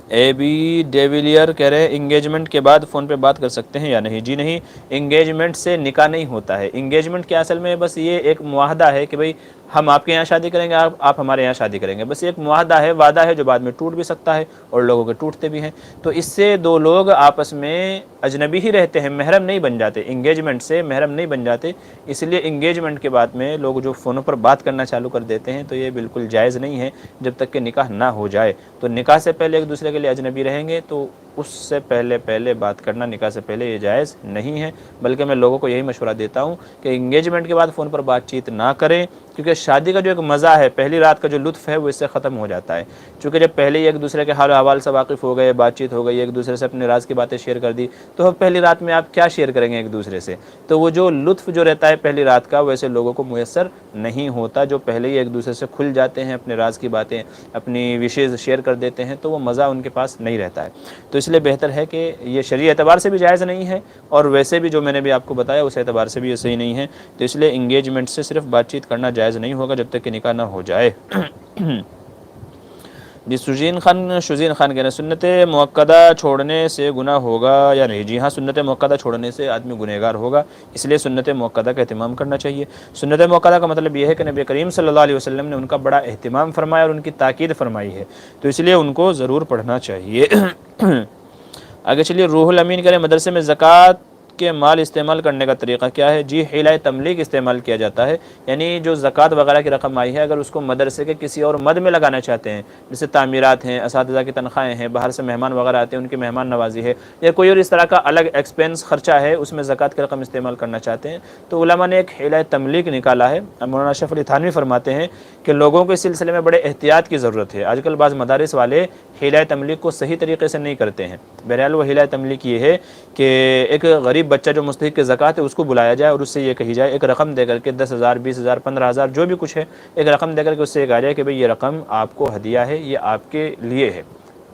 اے بی ڈیویلیئر کہہ رہے ہیں انگیجمنٹ کے بعد فون پہ بات کر سکتے ہیں یا نہیں؟ جی نہیں، انگیجمنٹ سے نکاح نہیں ہوتا ہے. انگیجمنٹ کے اصل میں بس یہ ایک معاہدہ ہے کہ بھئی ہم آپ کے یہاں شادی کریں گے، آپ ہمارے یہاں شادی کریں گے، بس ایک معاہدہ ہے، وعدہ ہے جو بعد میں ٹوٹ بھی سکتا ہے اور لوگوں کے ٹوٹتے بھی ہیں. تو اس سے دو لوگ آپس میں اجنبی ہی رہتے ہیں، محرم نہیں بن جاتے، انگیجمنٹ سے محرم نہیں بن جاتے. اس لیے انگیجمنٹ کے بعد میں لوگ جو فونوں پر بات کرنا چالو کر دیتے ہیں تو یہ بالکل جائز نہیں ہے جب تک کہ نکاح نہ ہو جائے. تو نکاح سے پہلے ایک دوسرے کے لیے اجنبی رہیں گے تو اس سے پہلے بات کرنا نکاح سے پہلے یہ جائز نہیں ہے. بلکہ میں لوگوں کو یہی مشورہ دیتا ہوں کہ انگیجمنٹ کے بعد فون پر بات چیت نہ کریں، کیونکہ شادی کا جو ایک مزہ ہے، پہلی رات کا جو لطف ہے وہ اس سے ختم ہو جاتا ہے. چونکہ جب پہلے ہی ایک دوسرے کے حال و احوال سے واقف ہو گئے، بات چیت ہو گئی، ایک دوسرے سے اپنے راز کی باتیں شیئر کر دی، تو پہلی رات میں آپ کیا شیئر کریں گے ایک دوسرے سے؟ تو وہ جو لطف جو رہتا ہے پہلی رات کا ویسے لوگوں کو میسر نہیں ہوتا. جو پہلے ہی ایک دوسرے سے کھل جاتے ہیں، اپنے راز کی باتیں، اپنی وشیز شیئر کر دیتے ہیں، تو وہ مزہ ان کے پاس نہیں رہتا ہے. تو اس لیے بہتر ہے کہ یہ شرعی اعتبار سے بھی جائز نہیں ہے اور ویسے بھی جو میں نے بھی آپ کو بتایا اس اعتبار سے بھی یہ صحیح نہیں ہے. تو اس لیے انگیجمنٹ سے صرف بات چیت کرنا جائز نہیں ہوگا جب تک کہ نکاح نہ ہو جائے. جی شزین خان کہہ رہے ہیں سنت مؤکدہ چھوڑنے سے گناہ ہوگا یا نہیں؟ جی ہاں، سنت مؤکدہ چھوڑنے سے آدمی گنہگار ہوگا، اس لیے سنت مؤکدہ کا اہتمام کرنا چاہیے. سنت مؤکدہ کا مطلب یہ ہے کہ نبی کریم صلی اللہ علیہ وسلم نے ان کا بڑا اہتمام فرمایا اور ان کی تاکید فرمائی ہے، تو اس لیے ان کو ضرور پڑھنا چاہیے. آگے چلیے، روح الامین کہہ رہے ہیں مدرسے میں زکوٰۃ کے مال استعمال کرنے کا طریقہ کیا ہے؟ جی حیلہ تملیک استعمال کیا جاتا ہے، یعنی جو زکوٰۃ وغیرہ کی رقم آئی ہے اگر اس کو مدرسے کے کسی اور مد میں لگانا چاہتے ہیں، جیسے تعمیرات ہیں، اساتذہ کی تنخواہیں ہیں، باہر سے مہمان وغیرہ آتے ہیں ان کی مہمان نوازی ہے، یا کوئی اور اس طرح کا الگ ایکسپینس خرچہ ہے، اس میں زکوٰۃ کی رقم استعمال کرنا چاہتے ہیں، تو علماء نے ایک حیلہ تملیک نکالا ہے۔ مولانا اشرف علی تھانوی فرماتے ہیں کہ لوگوں کے سلسلے میں بڑے احتیاط کی ضرورت ہے۔ آج کل بعض مدارس والے حیلہ تملیک کو صحیح طریقے سے نہیں کرتے ہیں۔ بہرحال وہ حیلہ تملیک یہ ہے کہ ایک غریب بچہ جو مستحق زکوٰۃ ہے اس کو بلایا جائے اور اس سے یہ کہی جائے، ایک رقم دے کر کے 10,000 20,000 15,000 جو بھی کچھ ہے، ایک رقم دے کر کے اس سے یہ کہا جائے کہ بھئی یہ رقم آپ کو ہدیہ ہے، یہ آپ کے لیے ہے،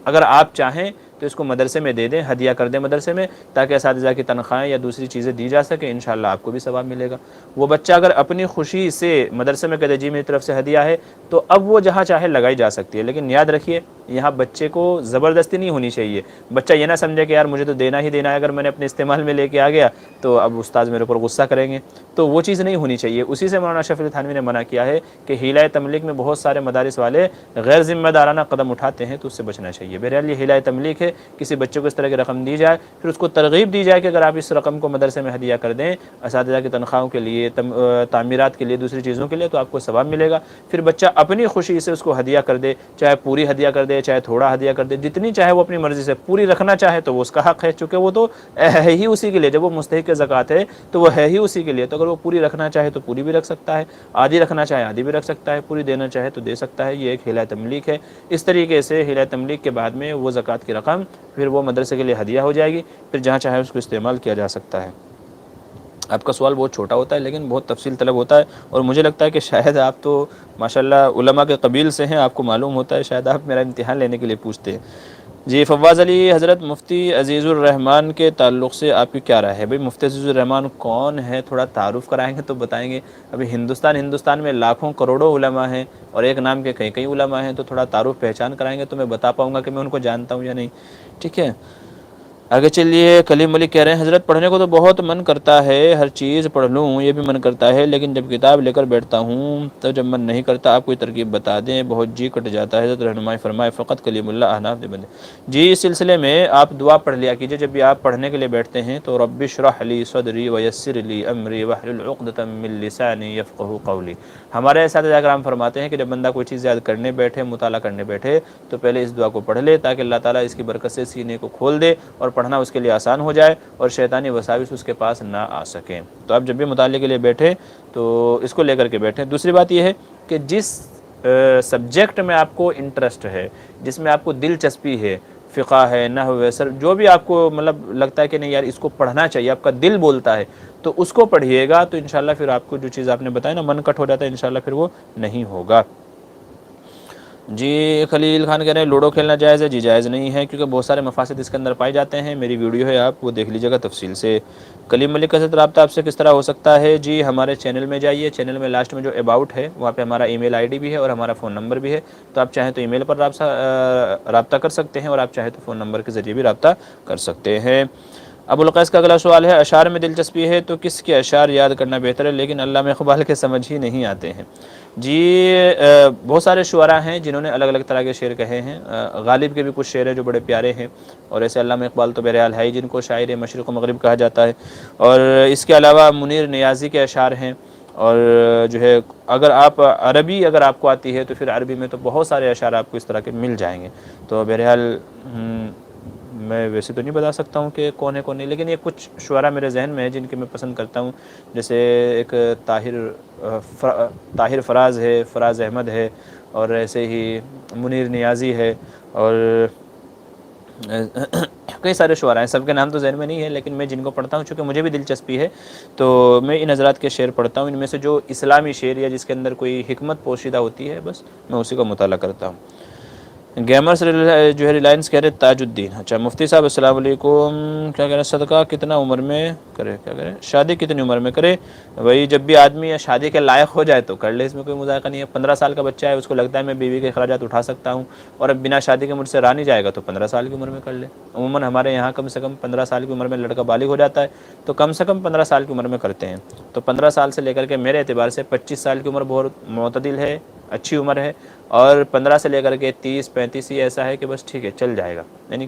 اگر آپ چاہیں تو اس کو مدرسے میں دے دیں، ہدیہ کر دیں مدرسے میں، تاکہ اساتذہ کی تنخواہیں یا دوسری چیزیں دی جا سکیں، انشاءاللہ آپ کو بھی ثواب ملے گا۔ وہ بچہ اگر اپنی خوشی سے مدرسے میں کہہ دے جی میری طرف سے ہدیہ ہے، تو اب وہ جہاں چاہے لگائی جا سکتی ہے، لیکن یاد رکھیے یہاں بچے کو زبردستی نہیں ہونی چاہیے۔ بچہ یہ نہ سمجھے کہ یار مجھے تو دینا ہی دینا ہے، اگر میں نے اپنے استعمال میں لے کے آ گیا تو اب استاد میرے اوپر غصہ کریں گے، تو وہ چیز نہیں ہونی چاہیے۔ اسی سے مولانا اشرف علی تھانوی نے منع کیا ہے کہ حیلہ تملیک میں بہت سارے مدارس والے غیر ذمہ دارانہ قدم اٹھاتے ہیں، تو اس سے بچنا چاہیے۔ بہرحال یہ حیلہ تملیک ہے، کسی بچے کو اس طرح کی رقم دی جائے، پھر اس کو ترغیب دی جائے کہ اگر آپ اس رقم کو مدرسے میں ہدیہ کر دیں اساتذہ کی تنخواہوں کے لیے، تعمیرات کے لیے، دوسری چیزوں کے لیے، تو آپ کو ثواب ملے گا۔ پھر بچہ اپنی خوشی سے اس کو ہدیہ کر دے، چاہے پوری ہدیہ کر دے چاہے تھوڑا ہدیہ کر دے، جتنی چاہے وہ اپنی مرضی سے، پوری رکھنا چاہے تو وہ اس کا حق ہے، چونکہ وہ تو ہے ہی اسی کے لیے، جب وہ مستحق زکوٰۃ ہے تو وہ ہے ہی اسی کے لیے، تو اگر وہ پوری رکھنا چاہے تو پوری بھی رکھ سکتا ہے، آدھی رکھنا چاہے آدھی بھی رکھ سکتا ہے، پوری دینا چاہے تو دے سکتا ہے۔ یہ ایک حیلہ تملیک ہے۔ اس طریقے سے حیلہ تملیک کے بعد میں وہ زکوٰۃ کی رقم پھر وہ مدرسے کے لیے ہدیہ ہو جائے گی، پھر جہاں چاہے اس کو استعمال کیا جا سکتا ہے۔ آپ کا سوال بہت چھوٹا ہوتا ہے لیکن بہت تفصیل طلب ہوتا ہے، اور مجھے لگتا ہے کہ شاید آپ تو ماشاءاللہ علماء کے قبیل سے ہیں، آپ کو معلوم ہوتا ہے، شاید آپ میرا امتحان لینے کے لیے پوچھتے ہیں۔ جی فواز علی، حضرت مفتی عزیز الرحمان کے تعلق سے آپ کی کیا رائے ہے؟ بھئی مفتی عزیز الرحمان کون ہے؟ تھوڑا تعارف کرائیں گے تو بتائیں گے۔ ابھی ہندوستان میں لاکھوں کروڑوں علماء ہیں اور ایک نام کے کئی علماء ہیں، تو تھوڑا تعارف پہچان کرائیں گے تو میں بتا پاؤں گا کہ میں ان کو جانتا ہوں یا نہیں، ٹھیک ہے؟ آگے چلیے، کلیم ملک کہہ رہے ہیں حضرت پڑھنے کو تو بہت من کرتا ہے، ہر چیز پڑھ لوں یہ بھی من کرتا ہے، لیکن جب کتاب لے کر بیٹھتا ہوں تو جب من نہیں کرتا۔ آپ کوئی ترکیب بتا دیں، بہت جی کٹ جاتا ہے، حضرت رہنمائی فرمائے۔ فقط کلیم اللہ احناف دے بندے۔ جی اس سلسلے میں آپ دعا پڑھ لیا کیجئے جب بھی آپ پڑھنے کے لیے بیٹھتے ہیں، تو رب اشرح لی صدری ویسر لی امری واحلل عقدۃ من لسانی یفقہوا قولی۔ ہمارے اساتذہ کرام فرماتے ہیں کہ جب بندہ کوئی چیز یاد کرنے بیٹھے، مطالعہ کرنے بیٹھے، تو پہلے اس دعا کو پڑھ لے تاکہ اللہ تعالیٰ اس کی برکت سے سینے کو کھول دے اور پڑھنا اس کے لیے آسان ہو جائے اور شیطانی وساوس اس کے پاس نہ آ سکیں۔ تو آپ جب بھی مطالعے کے لیے بیٹھے تو اس کو لے کر کے بیٹھیں۔ دوسری بات یہ ہے کہ جس سبجیکٹ میں آپ کو انٹرسٹ ہے، جس میں آپ کو دلچسپی ہے، فقہ ہے، نحو ہے، جو بھی آپ کو مطلب لگتا ہے کہ نہیں یار اس کو پڑھنا چاہیے، آپ کا دل بولتا ہے، تو اس کو پڑھیے گا، تو انشاءاللہ پھر آپ کو جو چیز آپ نے بتایا نا من کٹ ہو جاتا ہے، انشاءاللہ پھر وہ نہیں ہوگا۔ جی خلیل خان کہہ رہے ہیں لوڈو کھیلنا جائز ہے؟ جی جائز نہیں ہے، کیونکہ بہت سارے مفاسد اس کے اندر پائے جاتے ہیں۔ میری ویڈیو ہے، آپ وہ دیکھ لیجیے گا تفصیل سے۔ کلیم ملک کا رابطہ آپ سے کس طرح ہو سکتا ہے؟ جی ہمارے چینل میں جائیے، چینل میں لاسٹ میں جو اباؤٹ ہے وہاں پہ ہمارا ای میل آئی ڈی بھی ہے اور ہمارا فون نمبر بھی ہے، تو آپ چاہیں تو ای میل پر رابطہ کر سکتے ہیں، اور آپ چاہیں تو فون نمبر کے ذریعے بھی رابطہ کر سکتے ہیں۔ ابو القیس کا اگلا سوال ہے، اشعار میں دلچسپی ہے تو کس کے اشعار یاد کرنا بہتر ہے؟ لیکن علامہ اقبال کے سمجھ ہی نہیں آتے ہیں۔ جی بہت سارے شعراء ہیں جنہوں نے الگ الگ طرح کے شعر کہے ہیں، غالب کے بھی کچھ شعر ہیں جو بڑے پیارے ہیں، اور ایسے علامہ اقبال تو بہرحال ہے ہی جن کو شاعر مشرق و مغرب کہا جاتا ہے، اور اس کے علاوہ منیر نیازی کے اشعار ہیں، اور جو ہے اگر آپ عربی اگر آپ کو آتی ہے تو پھر عربی میں تو بہت سارے اشعار آپ کو اس طرح کے مل جائیں گے۔ تو بہرحال میں ویسے تو نہیں بتا سکتا ہوں کہ کون ہے کون نہیں، لیکن یہ کچھ شعراء میرے ذہن میں ہیں جن کے میں پسند کرتا ہوں، جیسے ایک طاہر فراز ہے، فراز احمد ہے، اور ایسے ہی منیر نیازی ہے، اور کئی سارے شعراء ہیں، سب کے نام تو ذہن میں نہیں ہے، لیکن میں جن کو پڑھتا ہوں چونکہ مجھے بھی دلچسپی ہے تو میں ان حضرات کے شعر پڑھتا ہوں۔ ان میں سے جو اسلامی شعر یا جس کے اندر کوئی حکمت پوشیدہ ہوتی ہے بس میں اسی کا مطالعہ کرتا ہوں۔ گیمرز جو ہے ریلائنس کہہ رہے تاج الدین، اچھا مفتی صاحب السلام علیکم، کیا کہہ رہے ہیں صدقہ کتنا عمر میں کرے، کیا کرے شادی کتنی عمر میں کرے؟ وہی جب بھی آدمی یا شادی کے لائق ہو جائے تو کر لے، اس میں کوئی مذائقہ نہیں ہے۔ 15 سال کا بچہ ہے، اس کو لگتا ہے میں بیوی کے اخراجات اٹھا سکتا ہوں اور اب بنا شادی کے مجھ سے رہا نہیں جائے گا، تو 15 سال کی عمر میں کر لے۔ عموماً ہمارے یہاں کم سے کم 15 سال کی عمر میں لڑکا بالغ ہو جاتا ہے، تو کم سے کم 15 سال کی عمر میں کرتے ہیں۔ تو 15 سال سے لے کر کے میرے اعتبار سے 25 سال کی عمر بہت معتدل ہے، اچھی عمر ہے، اور 15 سے لے کر کے 30 35 ہی ایسا ہے کہ بس ٹھیک ہے چل جائے گا، یعنی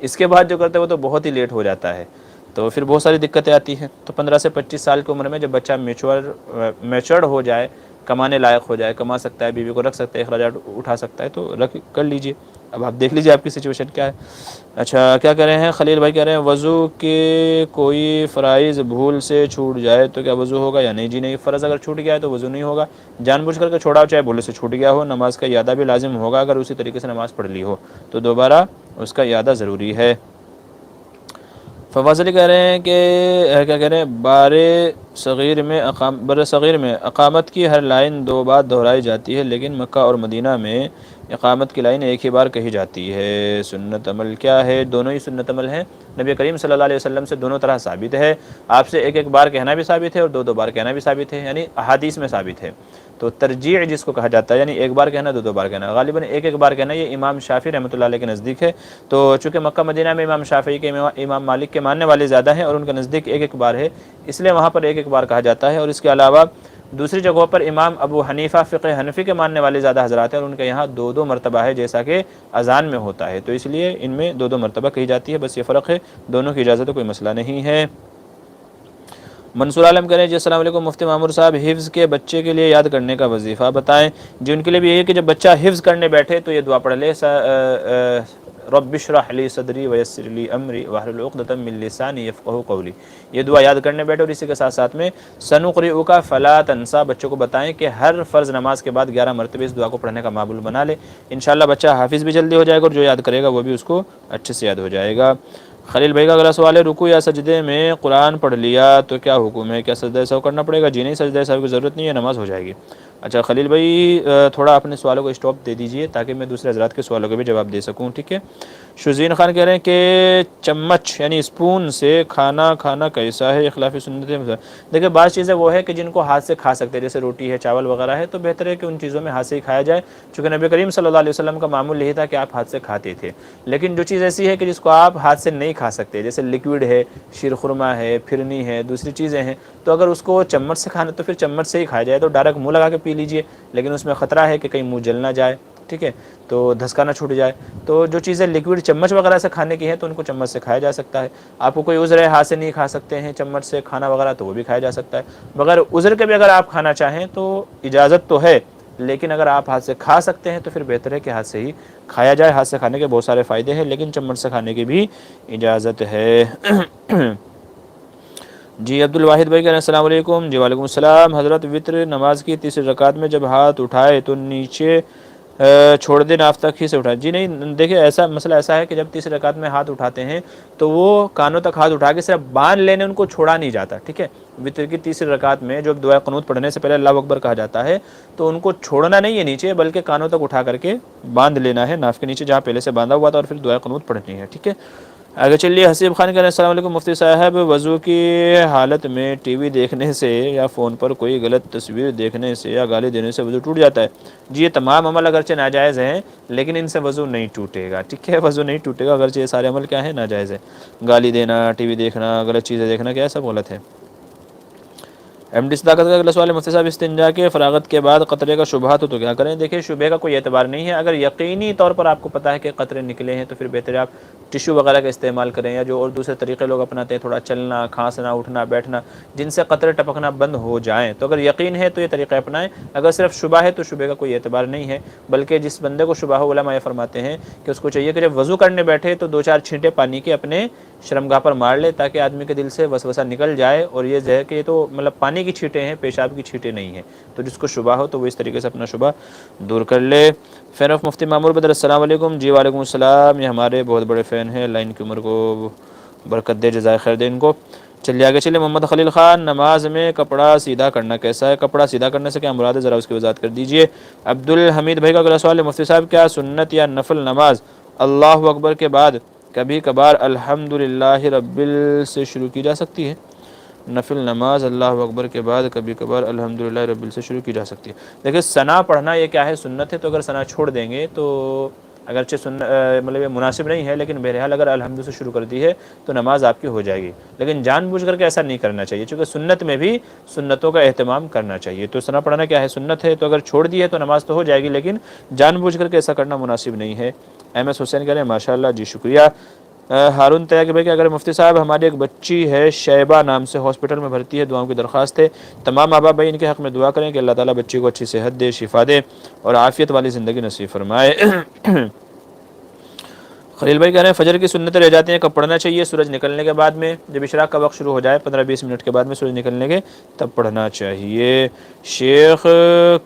اس کے بعد جو کرتے ہیں وہ تو بہت ہی لیٹ ہو جاتا ہے۔ تو پھر بہت ساری دقتیں آتی ہیں. تو 15 سے 25 سال کی عمر میں جب بچہ میچورڈ ہو جائے، کمانے لائق ہو جائے، کما سکتا ہے، بیوی کو رکھ سکتا ہے، اخراجات اٹھا سکتا ہے، تو کر لیجئے. اب آپ دیکھ لیجئے آپ کی سچویشن کیا ہے. اچھا کیا کہہ رہے ہیں خلیل بھائی، کہہ رہے ہیں وضو کے کوئی فرائض بھول سے چھوٹ جائے تو کیا وضو ہوگا یا نہیں؟ جی نہیں، فرض اگر چھوٹ گیا ہے تو وضو نہیں ہوگا. جان بوجھ کر کے چھوڑا ہو، چاہے بھول سے چھوٹ گیا ہو، نماز کا اعادہ بھی لازم ہوگا. اگر اسی طریقے سے نماز پڑھ لی ہو تو دوبارہ اس کا اعادہ ضروری ہے. فواز علی کہہ رہے ہیں کہ کیا کہہ رہے ہیں، بر صغیر میں اقامت کی ہر لائن 2 بار دہرائی جاتی ہے، لیکن مکہ اور مدینہ میں اقامت کی لائن ایک ہی بار کہی جاتی ہے. سنت عمل کیا ہے؟ دونوں ہی سنت عمل ہیں. نبی کریم صلی اللہ علیہ وسلم سے دونوں طرح ثابت ہے. آپ سے ایک بار کہنا بھی ثابت ہے اور 2 بار کہنا بھی ثابت ہے، یعنی احادیث میں ثابت ہے. تو ترجیع جس کو کہا جاتا ہے، یعنی ایک بار کہنا، 2 بار کہنا. غالباً ایک بار کہنا یہ امام شافعی رحمۃ اللہ علیہ کے نزدیک ہے. تو چونکہ مکہ مدینہ میں امام شافعی کے، امام مالک کے ماننے والے زیادہ ہیں اور ان کے نزدیک ایک بار ہے، اس لیے وہاں پر ایک بار کہا جاتا ہے. اور اس کے علاوہ دوسری جگہوں پر امام ابو حنیفہ فقہ حنفی کے ماننے والے زیادہ حضرات ہیں اور ان کے یہاں 2 مرتبہ ہے، جیسا کہ اذان میں ہوتا ہے. تو اس لیے ان میں 2 مرتبہ کہی جاتی ہے، بس یہ فرق ہے. دونوں کی اجازت کوئی مسئلہ نہیں ہے. منصور عالم کہہ رہے ہیں جی السلام علیکم مفتی مامور صاحب، حفظ کے بچے کے لیے یاد کرنے کا وظیفہ بتائیں. جی ان کے لیے بھی یہ ہے کہ جب بچہ حفظ کرنے بیٹھے تو یہ دعا پڑھ لے، رب اشرح لی صدری ویسر لی امری واحلل عقدۃ من لسانی یفقهوا قولی. یہ دعا یاد کرنے بیٹھے، اور اسی کے ساتھ ساتھ میں سنقرئک فلا تنسى، بچوں کو بتائیں کہ ہر فرض نماز کے بعد 11 مرتبہ اس دعا کو پڑھنے کا معمول بنا لے. انشاءاللہ بچہ حافظ بھی جلدی ہو جائے گا اور جو یاد کرے گا وہ بھی اس کو اچھے سے یاد ہو جائے گا. خلیل بھائی کا اگلا سوال ہے، رکوع یا سجدے میں قرآن پڑھ لیا تو کیا حکم ہے؟ کیا سجدہ سہو کرنا پڑے گا؟ جی نہیں، سجدہ سہو کی ضرورت نہیں ہے، نماز ہو جائے گی. اچھا خلیل بھائی تھوڑا اپنے سوالوں کو اسٹاپ دے دیجئے تاکہ میں دوسرے حضرات کے سوالوں کے بھی جواب دے سکوں، ٹھیک ہے. شزین خان کہہ رہے ہیں کہ چمچ یعنی اسپون سے کھانا کھانا کیسا ہے؟ اخلاف سنت ہے؟ دیکھیں بعض چیزیں وہ ہے کہ جن کو ہاتھ سے کھا سکتے ہیں، جیسے روٹی ہے، چاول وغیرہ ہے، تو بہتر ہے کہ ان چیزوں میں ہاتھ سے ہی کھایا جائے، چونکہ نبی کریم صلی اللہ علیہ وسلم کا معمول یہی تھا کہ آپ ہاتھ سے کھاتے تھے. لیکن جو چیز ایسی ہے کہ جس کو آپ ہاتھ سے نہیں کھا سکتے، جیسے لکوڈ ہے، شیر خرما ہے، پھرنی ہے، دوسری چیزیں ہیں، تو اگر اس کو چمچ سے کھانا تو پھر چمچ سے ہی کھایا جائے. تو ڈائریکٹ منہ لگا کے پی لیجئے، لیکن اس میں خطرہ ہے کہ کہیں منہ جل نہ جائے، ٹھیک ہے، تو دھسکا نہ چھوٹ جائے. تو جو چیزیں لکوڈ چمچ وغیرہ سے کھانے کی ہیں تو ان کو چمچ سے کھایا جا سکتا ہے. آپ کو کوئی عذر ہے ہاتھ سے نہیں کھا سکتے ہیں چمچ سے کھانا وغیرہ، تو وہ بھی کھایا جا سکتا ہے. بغیر عذر کے بھی اگر آپ کھانا چاہیں تو اجازت تو ہے، لیکن اگر آپ ہاتھ سے کھا سکتے ہیں تو پھر بہتر ہے کہ ہاتھ سے ہی کھایا جائے. ہاتھ سے کھانے کے بہت سارے فائدے ہیں، لیکن چمچ سے کھانے کی بھی اجازت ہے. جی عبد الواحد بھائی کہہ رہے ہیں السلام علیکم. جی وعلیکم السلام. حضرت وتر نماز کی تیسری رکعت میں جب ہاتھ اٹھائے تو نیچے چھوڑ دے ناف تک ہی سے اٹھائے؟ جی نہیں، دیکھیں ایسا مسئلہ ایسا ہے کہ جب تیسری رکعت میں ہاتھ اٹھاتے ہیں تو وہ کانوں تک ہاتھ اٹھا کے صرف باندھ لینے، ان کو چھوڑا نہیں جاتا، ٹھیک ہے. وتر کی تیسری رکعت میں جو دعا قنوت پڑھنے سے پہلے اللہ اکبر کہا جاتا ہے تو ان کو چھوڑنا نہیں ہے نیچے، بلکہ کانوں تک اٹھا کر کے باندھ لینا ہے ناف کے نیچے جہاں پہلے سے باندھا ہوا تھا، اور پھر دعا قنوت پڑھنی ہے، ٹھیک ہے. آگے چلیے. حسیب خان کہہ رہے ہیں السلام علیکم مفتی صاحب، وضو کی حالت میں ٹی وی دیکھنے سے یا فون پر کوئی غلط تصویر دیکھنے سے یا گالی دینے سے وضو ٹوٹ جاتا ہے؟ جی یہ تمام عمل اگرچہ ناجائز ہیں لیکن ان سے وضو نہیں ٹوٹے گا، ٹھیک ہے، وضو نہیں ٹوٹے گا، اگرچہ یہ سارے عمل کیا ہے، ناجائز ہے. گالی دینا، ٹی وی دیکھنا، غلط چیزیں دیکھنا، کیا سب غلط ہے. ایم ڈی صداقت کا اگلا سوال ہے مفتی صاحب، استنجا کے فراغت کے بعد قطرے کا شبہہ تو کیا کریں؟ دیکھیں شبہے کا کوئی اعتبار نہیں ہے. اگر یقینی طور پر آپ کو پتہ ہے کہ قطرے نکلے ہیں تو پھر بہتر ہے آپ ٹشو وغیرہ کا استعمال کریں، یا جو اور دوسرے طریقے لوگ اپناتے ہیں، تھوڑا چلنا، کھانسنا، اٹھنا بیٹھنا، جن سے قطرے ٹپکنا بند ہو جائیں. تو اگر یقین ہے تو یہ طریقہ اپنائیں. اگر صرف شبہ ہے تو شبہے کا کوئی اعتبار نہیں ہے، بلکہ جس بندے کو شبہ ہو، علماء یہ فرماتے ہیں کہ اس کو چاہیے کہ جب وضو کرنے بیٹھے تو 2-4 چھینٹے پانی کے اپنے شرمگاہ پر مار لے، تاکہ آدمی کے دل سے وسوسہ نکل جائے. اور یہ ہے کہ یہ تو مطلب پانی کی چھینٹیں ہیں، پیشاب کی چھینٹیں نہیں ہیں. تو جس کو شبہ ہو تو وہ اس طریقے سے اپنا شبہ دور کر لے. فین آف مفتی مامور بدر السلام علیکم. جی وعلیکم السلام. یہ ہمارے بہت بڑے فین ہیں، اللہ ان کی عمر کو برکت دے، جزائے خیر دے ان کو. چلیے آگے چلیے. محمد خلیل خان، نماز میں کپڑا سیدھا کرنا کیسا ہے؟ کپڑا سیدھا کرنے سے کیا مراد ہے، ذرا اس کی وضاحت کر دیجئے. عبد الحمید بھائی کا اگلا سوال ہے مفتی صاحب، کیا سنت یا نفل نماز اللہ اکبر کے بعد کبھی کبھار الحمدللہ رب سے شروع کی جا سکتی ہے؟ نفل نماز اللہ اکبر کے بعد کبھی کبھار الحمدللہ رب سے شروع کی جا سکتی ہے. دیکھیں ثنا پڑھنا یہ کیا ہے، سنت ہے، تو اگر ثنا چھوڑ دیں گے تو اگرچہ مطلب یہ مناسب نہیں ہے، لیکن بہرحال اگر الحمد سے شروع کر دی ہے تو نماز آپ کی ہو جائے گی. لیکن جان بوجھ کر کے ایسا نہیں کرنا چاہیے، چونکہ سنت میں بھی سنتوں کا اہتمام کرنا چاہیے. تو ثنا پڑھنا کیا ہے، سنت ہے، تو اگر چھوڑ دی ہے تو نماز تو ہو جائے گی، لیکن جان بوجھ کر کے ایسا کرنا مناسب نہیں ہے. ایم ایس حسین کہہ رہے ہیں ماشاء اللہ. جی شکریہ. ہارون طیب بھائی کہ اگر مفتی صاحب ہماری ایک بچی ہے شیبہ نام سے ہاسپٹل میں بھرتی ہے، دعاؤں کی درخواست ہے، تمام ماں باپ بھائی ان کے حق میں دعا کریں کہ اللہ تعالیٰ بچی کو اچھی صحت دے، شفا دے اور عافیت والی زندگی نصیب فرمائے۔ خلیل بھائی کہہ رہے ہیں فجر کی سنتیں رہ جاتی ہیں، کب پڑھنا چاہیے؟ سورج نکلنے کے بعد میں، جب اشراق کا وقت شروع ہو جائے 15-20 منٹ کے بعد میں سورج نکلنے کے، تب پڑھنا چاہیے۔ شیخ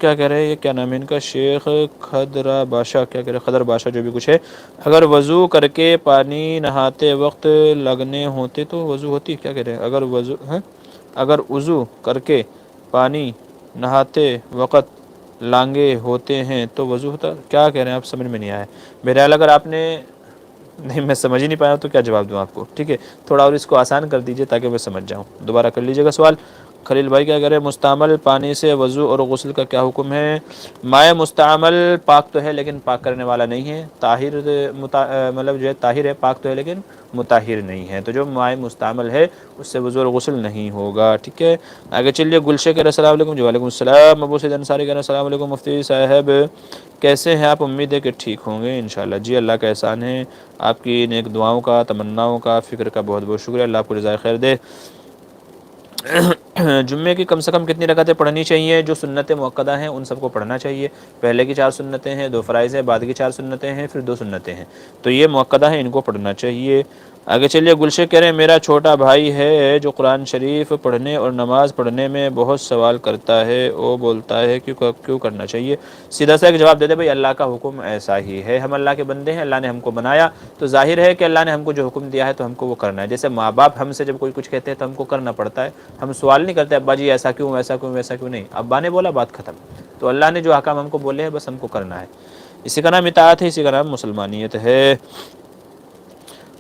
کیا کہہ رہے ہیں، یہ کیا نام ہے ان کا، شیخ خضرا بادشاہ کیا کہہ رہے ہیں، خضر بادشاہ جو بھی کچھ ہے، اگر وضو کر کے پانی نہاتے وقت لگنے ہوتے تو وضو ہوتی، کیا کہہ رہے ہیں، اگر وضو کر کے پانی نہاتے وقت لانگے ہوتے ہیں تو وضو ہوتا، کیا کہہ رہے ہیں آپ، سمجھ میں نہیں آیا بہرحال۔ اگر آپ نے نہیں، میں سمجھ ہی نہیں پایا تو کیا جواب دوں آپ کو، ٹھیک ہے، تھوڑا اور اس کو آسان کر دیجئے تاکہ میں سمجھ جاؤں، دوبارہ کر لیجئے گا سوال۔ خلیل بھائی کیا کہہ رہے ہیں مستعمل پانی سے وضو اور غسل کا کیا حکم ہے؟ مائع مستعمل پاک تو ہے لیکن پاک کرنے والا نہیں ہے، طاہر مطلب جو ہے طاہر ہے، پاک تو ہے لیکن مطہر نہیں ہے، تو جو مائع مستعمل ہے اس سے وضو اور غسل نہیں ہوگا، ٹھیک ہے۔ آگے چلیے، گلشے کہہ رہے السلام علیکم، جی وعلیکم السلام۔ ابو سعید انصاری کہہ رہے السلام علیکم مفتی صاحب کیسے ہیں آپ؟ امید ہے کہ ٹھیک ہوں گے انشاءاللہ۔ جی اللہ کا احسان ہے، آپ کی نیک دعاؤں کا، تمناؤں کا، فکر کا بہت بہت شکریہ، اللہ آپ کو جزائے خیر دے۔ جمعے کی کم سے کم کتنی رکعتیں پڑھنی چاہیے؟ جو سنت مؤکدہ ہیں ان سب کو پڑھنا چاہیے، پہلے کی 4 سنتیں ہیں، 2 فرائض ہیں، بعد کی 4 سنتیں ہیں، پھر 2 سنتیں ہیں، تو یہ مؤکدہ ہیں، ان کو پڑھنا چاہیے۔ آگے چلیے، گلشے کہہ رہے ہیں میرا چھوٹا بھائی ہے جو قرآن شریف پڑھنے اور نماز پڑھنے میں بہت سوال کرتا ہے، وہ بولتا ہے کیوں کرنا چاہیے؟ سیدھا سا ایک جواب دے دے بھائی، اللہ کا حکم ایسا ہی ہے، ہم اللہ کے بندے ہیں، اللہ نے ہم کو بنایا، تو ظاہر ہے کہ اللہ نے ہم کو جو حکم دیا ہے تو ہم کو وہ کرنا ہے۔ جیسے ماں باپ ہم سے جب کوئی کچھ کہتے ہیں تو ہم کو کرنا پڑتا ہے، ہم سوال نہیں کرتے ابا جی ایسا کیوں، ویسا کیوں، ویسا کیوں، نہیں، ابا نے بولا بات ختم، تو اللہ نے جو احکام ہم کو بولے ہیں بس ہم کو کرنا ہے، اسی کا نام اطاعت ہے، اسی کا نام مسلمانیت ہے۔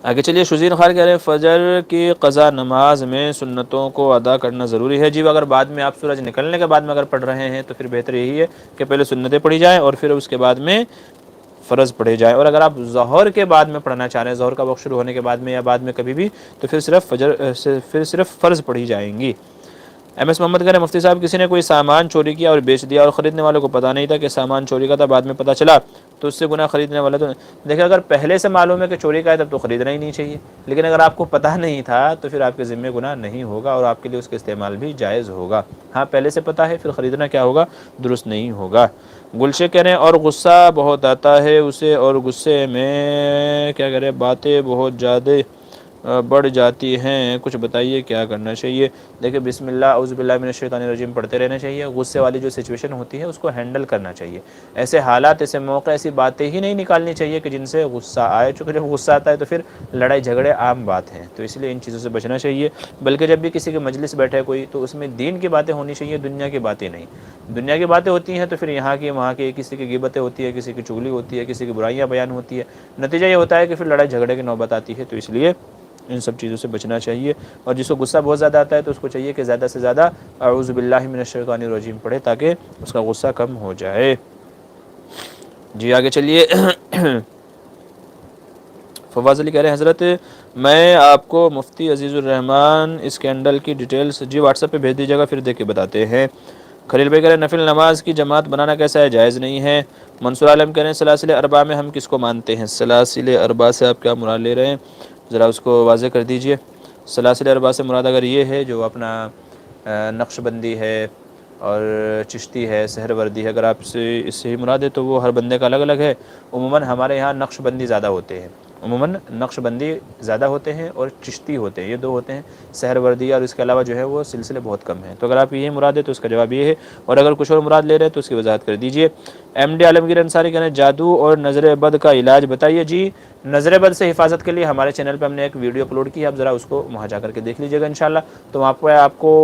آگے چلیے، شزین خان کہہ رہے ہیں فجر کی قضا نماز میں سنتوں کو ادا کرنا ضروری ہے؟ جی اگر بعد میں آپ سورج نکلنے کے بعد میں اگر پڑھ رہے ہیں تو پھر بہتر یہی ہے کہ پہلے سنتیں پڑھی جائیں اور پھر اس کے بعد میں فرض پڑھے جائیں، اور اگر آپ ظہر کے بعد میں پڑھنا چاہ رہے ہیں، ظہر کا وقت شروع ہونے کے بعد میں یا بعد میں کبھی بھی، تو پھر صرف فرض پڑھی جائیں گی۔ ایم ایس محمد کہہ رہے ہیں مفتی صاحب کسی نے کوئی سامان چوری کیا اور بیچ دیا اور خریدنے والوں کو پتہ نہیں تھا کہ سامان چوری کا تھا، بعد میں پتہ چلا تو اس سے گناہ خریدنے والا تو دیکھیں، اگر پہلے سے معلوم ہے کہ چوری کا ہے تب تو خریدنا ہی نہیں چاہیے، لیکن اگر آپ کو پتہ نہیں تھا تو پھر آپ کے ذمہ گناہ نہیں ہوگا اور آپ کے لیے اس کا استعمال بھی جائز ہوگا۔ ہاں پہلے سے پتہ ہے، پھر خریدنا کیا ہوگا، درست نہیں ہوگا۔ گلشے کہہ رہے ہیں اور غصہ بہت آتا ہے اسے، اور غصے میں کیا کہہ رہے ہیں باتیں بہت زیادہ بڑھ جاتی ہیں، کچھ بتائیے کیا کرنا چاہیے؟ دیکھیں، بسم اللہ اعوذ باللہ من الشیطان الرجیم پڑھتے رہنا چاہیے، غصے والی جو سچویشن ہوتی ہے اس کو ہینڈل کرنا چاہیے، ایسے حالات، ایسے موقع، ایسی باتیں ہی نہیں نکالنی چاہیے کہ جن سے غصہ آئے، چونکہ جب غصہ آتا ہے تو پھر لڑائی جھگڑے عام بات ہیں، تو اس لیے ان چیزوں سے بچنا چاہیے، بلکہ جب بھی کسی کے مجلس بیٹھے کوئی تو اس میں دین کی باتیں ہونی چاہیے، دنیا کی باتیں نہیں۔ دنیا کی باتیں ہوتی ہیں تو پھر یہاں کی وہاں کی، کسی کی غیبتیں ہوتی ہے، کسی کی چغلی ہوتی ہے، کسی کی برائیاں بیان ہوتی ہے، نتیجہ یہ ہوتا ہے کہ پھر لڑائی جھگڑے کی نوبت آتی ہے، تو اس لیے ان سب چیزوں سے بچنا چاہیے۔ اور جس کو غصہ بہت زیادہ آتا ہے تو اس کو چاہیے کہ زیادہ سے زیادہ اعوذ باللہ من الشیطان الرجیم پڑھے تاکہ اس کا غصہ کم ہو جائے۔ جی آگے چلیے، فواز علی کہہ رہے ہیں حضرت میں آپ کو مفتی عزیز الرحمان اسکینڈل کی ڈیٹیلز جی واٹس ایپ پہ بھیج دیجیے گا، پھر دیکھ کے بتاتے ہیں۔ خلیل بھائی کہہ رہے ہیں نفل نماز کی جماعت بنانا کیسا ہے، جائز نہیں ہے؟ منصور عالم کہہ رہے ہیں سلاسل اربع میں ہم کس کو مانتے ہیں؟ سلاسل اربع سے آپ کیا مراد لے رہے ہیں، ذرا اس کو واضح کر دیجئے۔ سلاسل اربع سے مراد اگر یہ ہے جو اپنا نقش بندی ہے اور چشتی ہے، سحر وردی ہے، اگر آپ سے اس سے ہی مراد ہے تو وہ ہر بندے کا الگ الگ ہے۔ عموماً ہمارے یہاں نقش بندی زیادہ ہوتے ہیں، عموماً نقش بندی زیادہ ہوتے ہیں اور چشتی ہوتے ہیں، یہ 2 ہوتے ہیں، سحر وردی اور اس کے علاوہ جو ہے وہ سلسلے بہت کم ہیں، تو اگر آپ یہ مراد ہے تو اس کا جواب یہ ہے، اور اگر کچھ اور مراد لے رہے ہیں تو اس کی وضاحت کر دیجئے۔ ایم ڈی عالمگیر انصاری کہنے جادو اور نظر بد کا علاج بتائیے۔ جی نظر بد سے حفاظت کے لیے ہمارے چینل پہ ہم نے ایک ویڈیو اپلوڈ کی ہے، آپ ذرا اس کو وہاں جا کر کے دیکھ لیجیے گا انشاءاللہ، تو آپ کو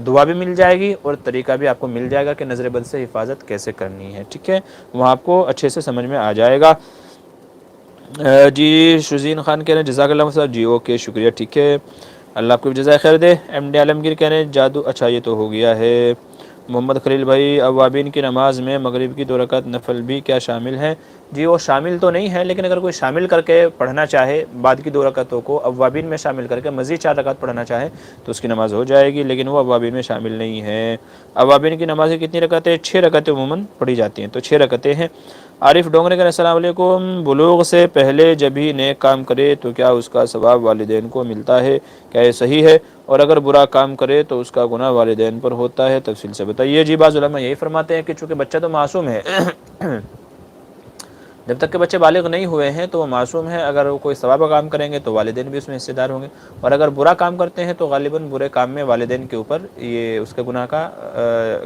دعا بھی مل جائے گی اور طریقہ بھی آپ کو مل جائے گا کہ نظر بد سے حفاظت کیسے کرنی ہے، ٹھیک ہے، وہاں آپ کو اچھے سے سمجھ میں آ جائے گا۔ جی شزین خان کہہ رہے ہیں جزاک اللہ صاحب، جی اوکے شکریہ، ٹھیک ہے، اللہ آپ کو بھی جزائے خیر دے۔ ایم ڈی عالمگیر کہہ رہے ہیں جادو، اچھا یہ تو ہو گیا ہے۔ محمد خلیل بھائی اوابین کی نماز میں مغرب کی 2 رکعت نفل بھی کیا شامل ہیں؟ جی وہ شامل تو نہیں ہے، لیکن اگر کوئی شامل کر کے پڑھنا چاہے بعد کی 2 رکعتوں کو اوابین میں شامل کر کے مزید 4 رکعت پڑھنا چاہے تو اس کی نماز ہو جائے گی، لیکن وہ اوابین میں شامل نہیں ہے۔ اوابین کی نماز کتنی رکعتیں؟ 6 رکعتیں عموماً پڑھی جاتی ہیں، تو 6 رکعتیں ہیں۔ عارف ڈونگرے کا السلام علیکم، بلوغ سے پہلے جب ہی نیک کام کرے تو کیا اس کا ثواب والدین کو ملتا ہے؟ کیا یہ صحیح ہے؟ اور اگر برا کام کرے تو اس کا گناہ والدین پر ہوتا ہے؟ تفصیل سے بتائیے۔ جی بعض علماء یہی فرماتے ہیں کہ چونکہ بچہ تو معصوم ہے جب تک کہ بچے بالغ نہیں ہوئے ہیں تو وہ معصوم ہے، اگر وہ کوئی ثواب کا کام کریں گے تو والدین بھی اس میں حصے دار ہوں گے، اور اگر برا کام کرتے ہیں تو غالباً برے کام میں والدین کے اوپر یہ اس کے گناہ کا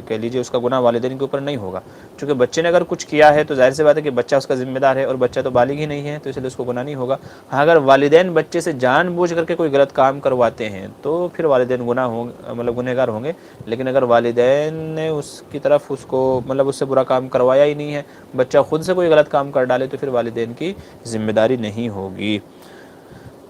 کہہ لیجیے اس کا گناہ والدین کے اوپر نہیں ہوگا، چونکہ بچے نے اگر کچھ کیا ہے تو ظاہر سی بات ہے کہ بچہ اس کا ذمہ دار ہے، اور بچہ تو بالغ ہی نہیں ہے تو اس لیے اس کو گناہ نہیں ہوگا۔ ہاں اگر والدین بچے سے جان بوجھ کر کے کوئی غلط کام کرواتے ہیں تو پھر والدین گناہ ہوں مطلب گنہگار ہوں گے، لیکن اگر والدین نے اس کی طرف اس کو مطلب اس سے برا کام کروایا ہی نہیں ہے، بچہ خود سے کوئی غلط کام کر ڈالے تو پھر والدین کی ذمہ داری نہیں ہوگی۔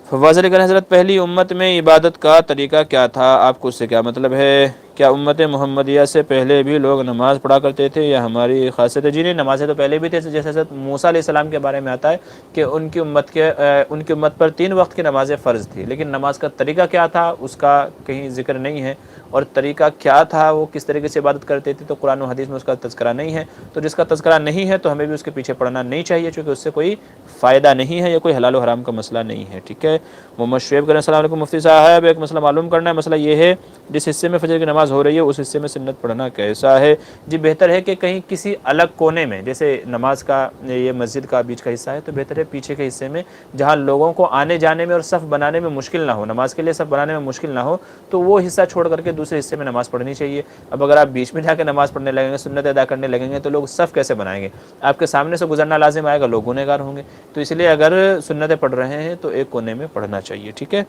فواز علی گنہ حضرت، پہلی امت میں عبادت کا طریقہ کیا تھا؟ آپ کو اس سے کیا مطلب ہے؟ کیا امت محمدیہ سے پہلے بھی لوگ نماز پڑھا کرتے تھے یا ہماری خاصیت ہے؟ جی نہیں، نمازیں تو پہلے بھی تھے، جیسے حضرت موسیٰ علیہ السلام کے بارے میں آتا ہے کہ ان کی امت پر 3 وقت کی نمازیں فرض تھی، لیکن نماز کا طریقہ کیا تھا اس کا کہیں ذکر نہیں ہے، اور طریقہ کیا تھا وہ کس طریقے سے عبادت کرتے تھے تو قرآن و حدیث میں اس کا تذکرہ نہیں ہے، تو جس کا تذکرہ نہیں ہے تو ہمیں بھی اس کے پیچھے پڑنا نہیں چاہیے، چونکہ اس سے کوئی فائدہ نہیں ہے یا کوئی حلال و حرام کا مسئلہ نہیں ہے، ٹھیک ہے۔ محمد شعیب علیہ السلام علیکم مفتی صاحب، ایک مسئلہ معلوم کرنا ہے، مسئلہ یہ ہے جس حصے میں فجر کی نماز ہو رہی ہے اس حصے میں سنت پڑھنا کیسا ہے؟ جی بہتر ہے کہ کہیں کسی الگ کونے میں، جیسے نماز کا یہ مسجد کا بیچ کا حصہ ہے تو بہتر ہے پیچھے کے حصے میں جہاں لوگوں کو آنے جانے میں اور صف بنانے میں مشکل نہ ہو، نماز کے لیے صف بنانے میں مشکل نہ ہو، تو وہ حصہ چھوڑ کر کے دوسرے حصے میں نماز پڑھنی چاہیے۔ اب اگر آپ بیچ میں جا کے نماز پڑھنے لگیں گے، سنت ادا کرنے لگیں گے تو لوگ صف کیسے بنائیں گے؟ آپ کے سامنے سے گزرنا لازم آئے گا، لوگ گنہگار ہوں گے، تو اس لیے اگر سنتیں پڑھ رہے ہیں تو ایک کونے میں پڑھنا چاہیے، ٹھیک ہے۔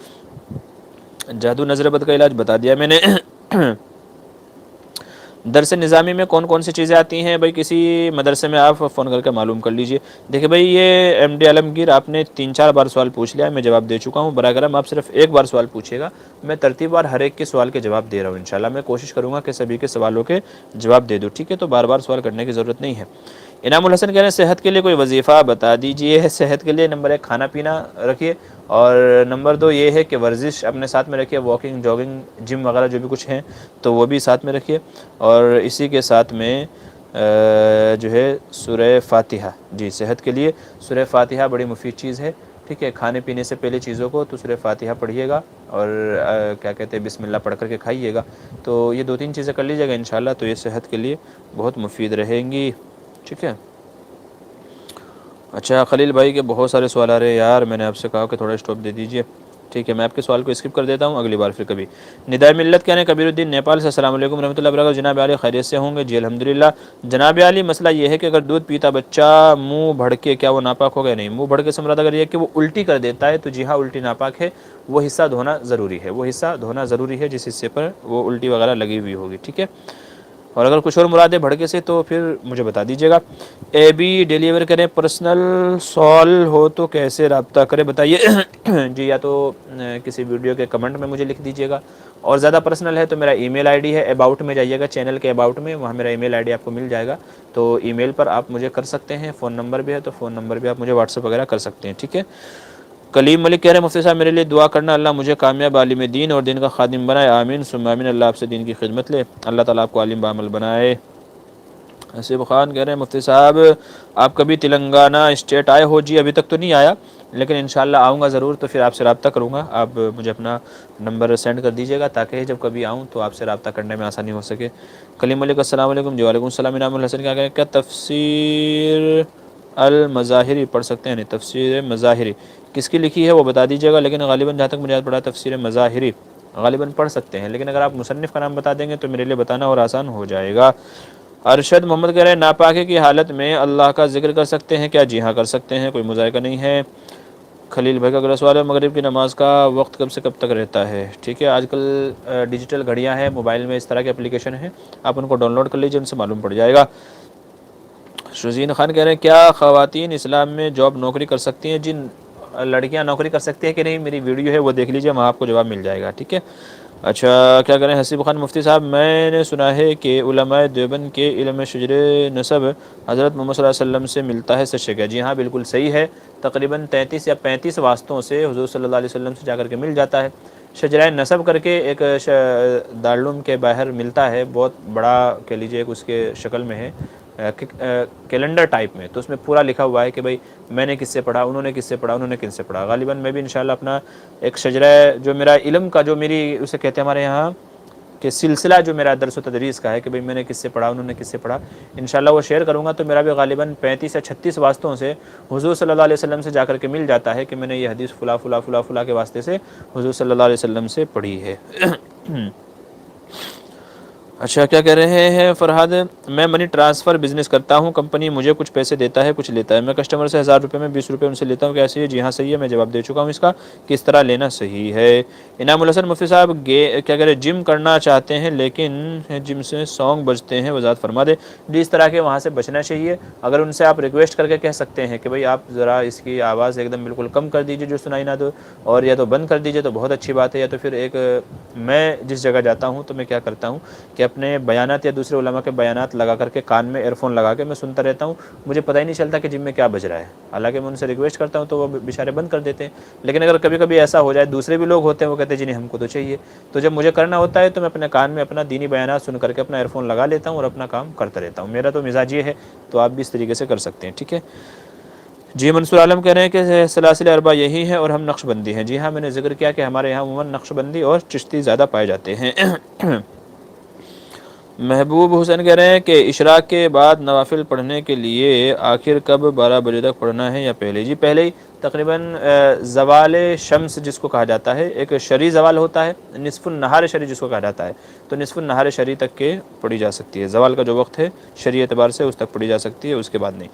جادو نظر بد کا علاج بتا دیا میں نے۔ درس نظامی میں کون کون سی چیزیں آتی ہیں؟ بھائی کسی مدرسے میں آپ فون کر کے معلوم کر لیجئے۔ دیکھیں بھائی یہ ایم ڈی عالمگیر آپ نے 3-4 بار سوال پوچھ لیا ہے، میں جواب دے چکا ہوں، براہ کرم آپ صرف ایک بار سوال پوچھیے گا، میں ترتیب وار ہر ایک کے سوال کے جواب دے رہا ہوں انشاءاللہ، میں کوشش کروں گا کہ سبھی کے سوالوں کے جواب دے دوں، ٹھیک ہے، تو بار بار سوال کرنے کی ضرورت نہیں ہے۔ انعام الحسن کہہ رہے ہیں صحت کے لیے کوئی وظیفہ بتا دیجئے۔ صحت کے لیے نمبر 1 کھانا پینا رکھیے، اور نمبر 2 یہ ہے کہ ورزش اپنے ساتھ میں رکھیے، واکنگ جاگنگ جم وغیرہ جو بھی کچھ ہیں تو وہ بھی ساتھ میں رکھیے، اور اسی کے ساتھ میں جو ہے سورہ فاتحہ، جی صحت کے لیے سورہ فاتحہ بڑی مفید چیز ہے، ٹھیک ہے۔ کھانے پینے سے پہلے چیزوں کو تو سورہ فاتحہ پڑھیے گا، اور کیا کہتے ہیں بسم اللہ پڑھ کر کے کھائیے گا، تو یہ 2-3 چیزیں کر لیجیے گا انشاءاللہ، تو یہ صحت کے لیے بہت مفید رہیں گی، ٹھیک ہے۔ اچھا خلیل بھائی کے بہت سارے سوال آ رہے ہیں یار، میں نے آپ سے کہا کہ تھوڑا اسٹاپ دے دیجئے، ٹھیک ہے، میں آپ کے سوال کو اسکپ کر دیتا ہوں، اگلی بار پھر کبھی۔ ندائے ملت کہنے کبیر الدین نیپال سے السلام علیکم ورحمۃ اللہ وبرکاتہ، جناب عالی خیریت سے ہوں گے؟ جی الحمدللہ۔ جناب عالی مسئلہ یہ ہے کہ اگر دودھ پیتا بچہ منہ بھڑکے کیا وہ ناپاک ہوگا؟ نہیں، منہ بھڑکے سے مراد اگر یہ کہ وہ الٹی کر دیتا ہے تو جی ہاں الٹی ناپاک ہے، وہ حصہ دھونا ضروری ہے، وہ حصہ دھونا ضروری ہے جس حصے پر وہ الٹی وغیرہ لگی ہوئی ہوگی، ٹھیک ہے۔ اور اگر کچھ اور مراد ہے بھڑکے سے تو پھر مجھے بتا دیجیے گا۔ اے بی ڈیلیور کریں، پرسنل سوال ہو تو کیسے رابطہ کریں بتائیے؟ جی یا تو کسی ویڈیو کے کمنٹ میں مجھے لکھ دیجیے گا، اور زیادہ پرسنل ہے تو میرا ای میل آئی ڈی ہے، اباؤٹ میں جائیے گا، چینل کے اباؤٹ میں، وہاں میرا ای میل آئی ڈی آپ کو مل جائے گا، تو ای میل پر آپ مجھے کر سکتے ہیں، فون نمبر بھی ہے تو فون نمبر بھی آپ مجھے واٹس ایپ وغیرہ کر سکتے ہیں، ٹھیک ہے۔ کلیم ملک کہہ رہے ہیں مفتی صاحب میرے لیے دعا کرنا، اللہ مجھے کامیاب عالم دین اور دین کا خادم بنائے، آمین ثم آمین، اللہ آپ سے دین کی خدمت لے، اللہ تعالیٰ آپ کو عالم بعمل بنائے۔ حسیب خان کہہ رہے ہیں مفتی صاحب آپ کبھی تلنگانہ اسٹیٹ آئے ہو؟ جی ابھی تک تو نہیں آیا، لیکن انشاءاللہ آؤں گا ضرور، تو پھر آپ سے رابطہ کروں گا، آپ مجھے اپنا نمبر سینڈ کر دیجیے گا تاکہ جب کبھی آؤں تو آپ سے رابطہ کرنے میں آسانی ہو سکے۔ کلیم ملک السلام علیکم، جی وعلیکم السلام۔ انعام الحسن کیا کہیں کیا تفسیر المظاہری پڑھ سکتے ہیں؟ نہیں، تفسیر مظاہری کس کی لکھی ہے وہ بتا دیجیے گا، لیکن غالباً جہاں تک مجھے یاد پڑا تفسیر مظاہری غالباً پڑھ سکتے ہیں، لیکن اگر آپ مصنف کا نام بتا دیں گے تو میرے لیے بتانا اور آسان ہو جائے گا۔ ارشد محمد کہہ رہے ہیں ناپاکی کی حالت میں اللہ کا ذکر کر سکتے ہیں کیا؟ جی ہاں کر سکتے ہیں، کوئی مذائقہ نہیں ہے۔ خلیل بھائی کا اگلا سوال ہے مغرب کی نماز کا وقت کب سے کب تک رہتا ہے؟ ٹھیک ہے، آج کل ڈیجیٹل گھڑیاں ہیں، موبائل میں اس طرح کے اپلیکیشن ہیں، آپ ان کو ڈاؤن لوڈ کر لیجیے، ان سے معلوم پڑ جائے گا۔ شزین خان کہہ رہے ہیں کیا خواتین اسلام میں جاب نوکری کر سکتی ہیں؟ جن لڑکیاں نوکری کر سکتی ہیں کہ نہیں، میری ویڈیو ہے وہ دیکھ لیجیے، وہاں آپ کو جواب مل جائے گا، ٹھیک ہے۔ اچھا کیا کریں حسیب خان مفتی صاحب میں نے سنا ہے کہ علماء دیوبند کے علم شجر نسب حضرت محمد صلی اللہ علیہ وسلم سے ملتا ہے، سچ ہے کیا؟ جی ہاں بالکل صحیح ہے، تقریباً 33 یا 35 واسطوں سے حضور صلی اللہ علیہ وسلم سے جا کر کے مل جاتا ہے۔ شجرہ نسب کر کے ایک دارالعلوم کے باہر ملتا ہے، بہت بڑا کہہ لیجیے ایک اس کے شکل میں ہے، کیلنڈر ٹائپ میں، تو اس میں پورا لکھا ہوا ہے کہ بھائی میں نے کس سے پڑھا، انہوں نے کس سے پڑھا، انہوں نے کس سے پڑھا۔ غالباً میں بھی انشاءاللہ اپنا ایک شجرہ جو میرا علم کا جو میری اسے کہتے ہیں ہمارے یہاں کہ سلسلہ جو میرا درس و تدریس کا ہے کہ بھئی میں نے کس سے پڑھا، انہوں نے کس سے پڑھا، انشاءاللہ وہ شیئر کروں گا۔ تو میرا بھی غالباً 35 یا 36 واسطوں سے حضور صلی اللہ علیہ وسلم سے جا کر کے مل جاتا ہے کہ میں نے یہ حدیث فلاں فلاں فلاں فلاں کے واسطے سے حضور صلی اللہ علیہ وسلم سے پڑھی ہے۔ اچھا کیا کہہ رہے ہیں فرحاد، میں منی ٹرانسفر بزنس کرتا ہوں، کمپنی مجھے کچھ پیسے دیتا ہے کچھ لیتا ہے، میں کسٹمر سے 1000 روپے میں 20 روپے ان سے لیتا ہوں، کیسے ہے؟ جی ہاں صحیح ہے، میں جواب دے چکا ہوں اس کا، کس طرح لینا صحیح ہے۔ انعام الحسن مفتی صاحب کیا کہہ رہے ہیں، جم کرنا چاہتے ہیں لیکن جم سے سانگ بجتے ہیں، وضاحت فرما دے۔ جی اس طرح کے وہاں سے بچنا چاہیے، اگر ان سے آپ ریکویسٹ کر کے کہہ سکتے ہیں کہ بھئی آپ ذرا اس کی آواز ایک دم بالکل کم کر دیجئے جو سنائی نہ دو، اور یا تو بند کر دیجئے تو بہت اچھی بات ہے، یا تو پھر ایک میں جس جگہ جاتا ہوں تو میں کیا کرتا ہوں کہ اپنے بیانات یا دوسرے علماء کے بیانات لگا کر کے کان میں ایئر فون لگا کے میں سنتا رہتا ہوں، مجھے پتہ ہی نہیں چلتا کہ جم میں کیا بج رہا ہے، حالانکہ میں ان سے ریکویسٹ کرتا ہوں تو وہ بیچارے بند کر دیتے ہیں۔ لیکن اگر کبھی کبھی ایسا ہو جائے، دوسرے بھی لوگ ہوتے ہیں وہ کہتے ہیں جی نہیں ہم کو تو چاہیے، تو جب مجھے کرنا ہوتا ہے تو میں اپنے کان میں اپنا دینی بیانات سن کر کے اپنا ایئر فون لگا لیتا ہوں اور اپنا کام کرتا رہتا ہوں۔ میرا تو مزاج یہ ہے، تو آپ بھی اس طریقے سے کر سکتے ہیں، ٹھیک ہے۔ جی منصور عالم کہہ رہے ہیں کہ سلاسل اربع یہی ہے اور ہم نقش بندی ہیں۔ جی ہاں میں نے ذکر کیا کہ ہمارے یہاں عموماً نقش بندی اور چشتی زیادہ پائے جاتے ہیں۔ محبوب حسین کہہ رہے ہیں کہ اشراق کے بعد نوافل پڑھنے کے لیے آخر کب 12 بجے تک پڑھنا ہے یا پہلے؟ جی پہلے ہی تقریباً زوال شمس جس کو کہا جاتا ہے، ایک شرعی زوال ہوتا ہے، نصف النہار شرعی جس کو کہا جاتا ہے، تو نصف النہار شرعی تک کے پڑھی جا سکتی ہے، زوال کا جو وقت ہے شرعی اعتبار سے اس تک پڑھی جا سکتی ہے، اس کے بعد نہیں،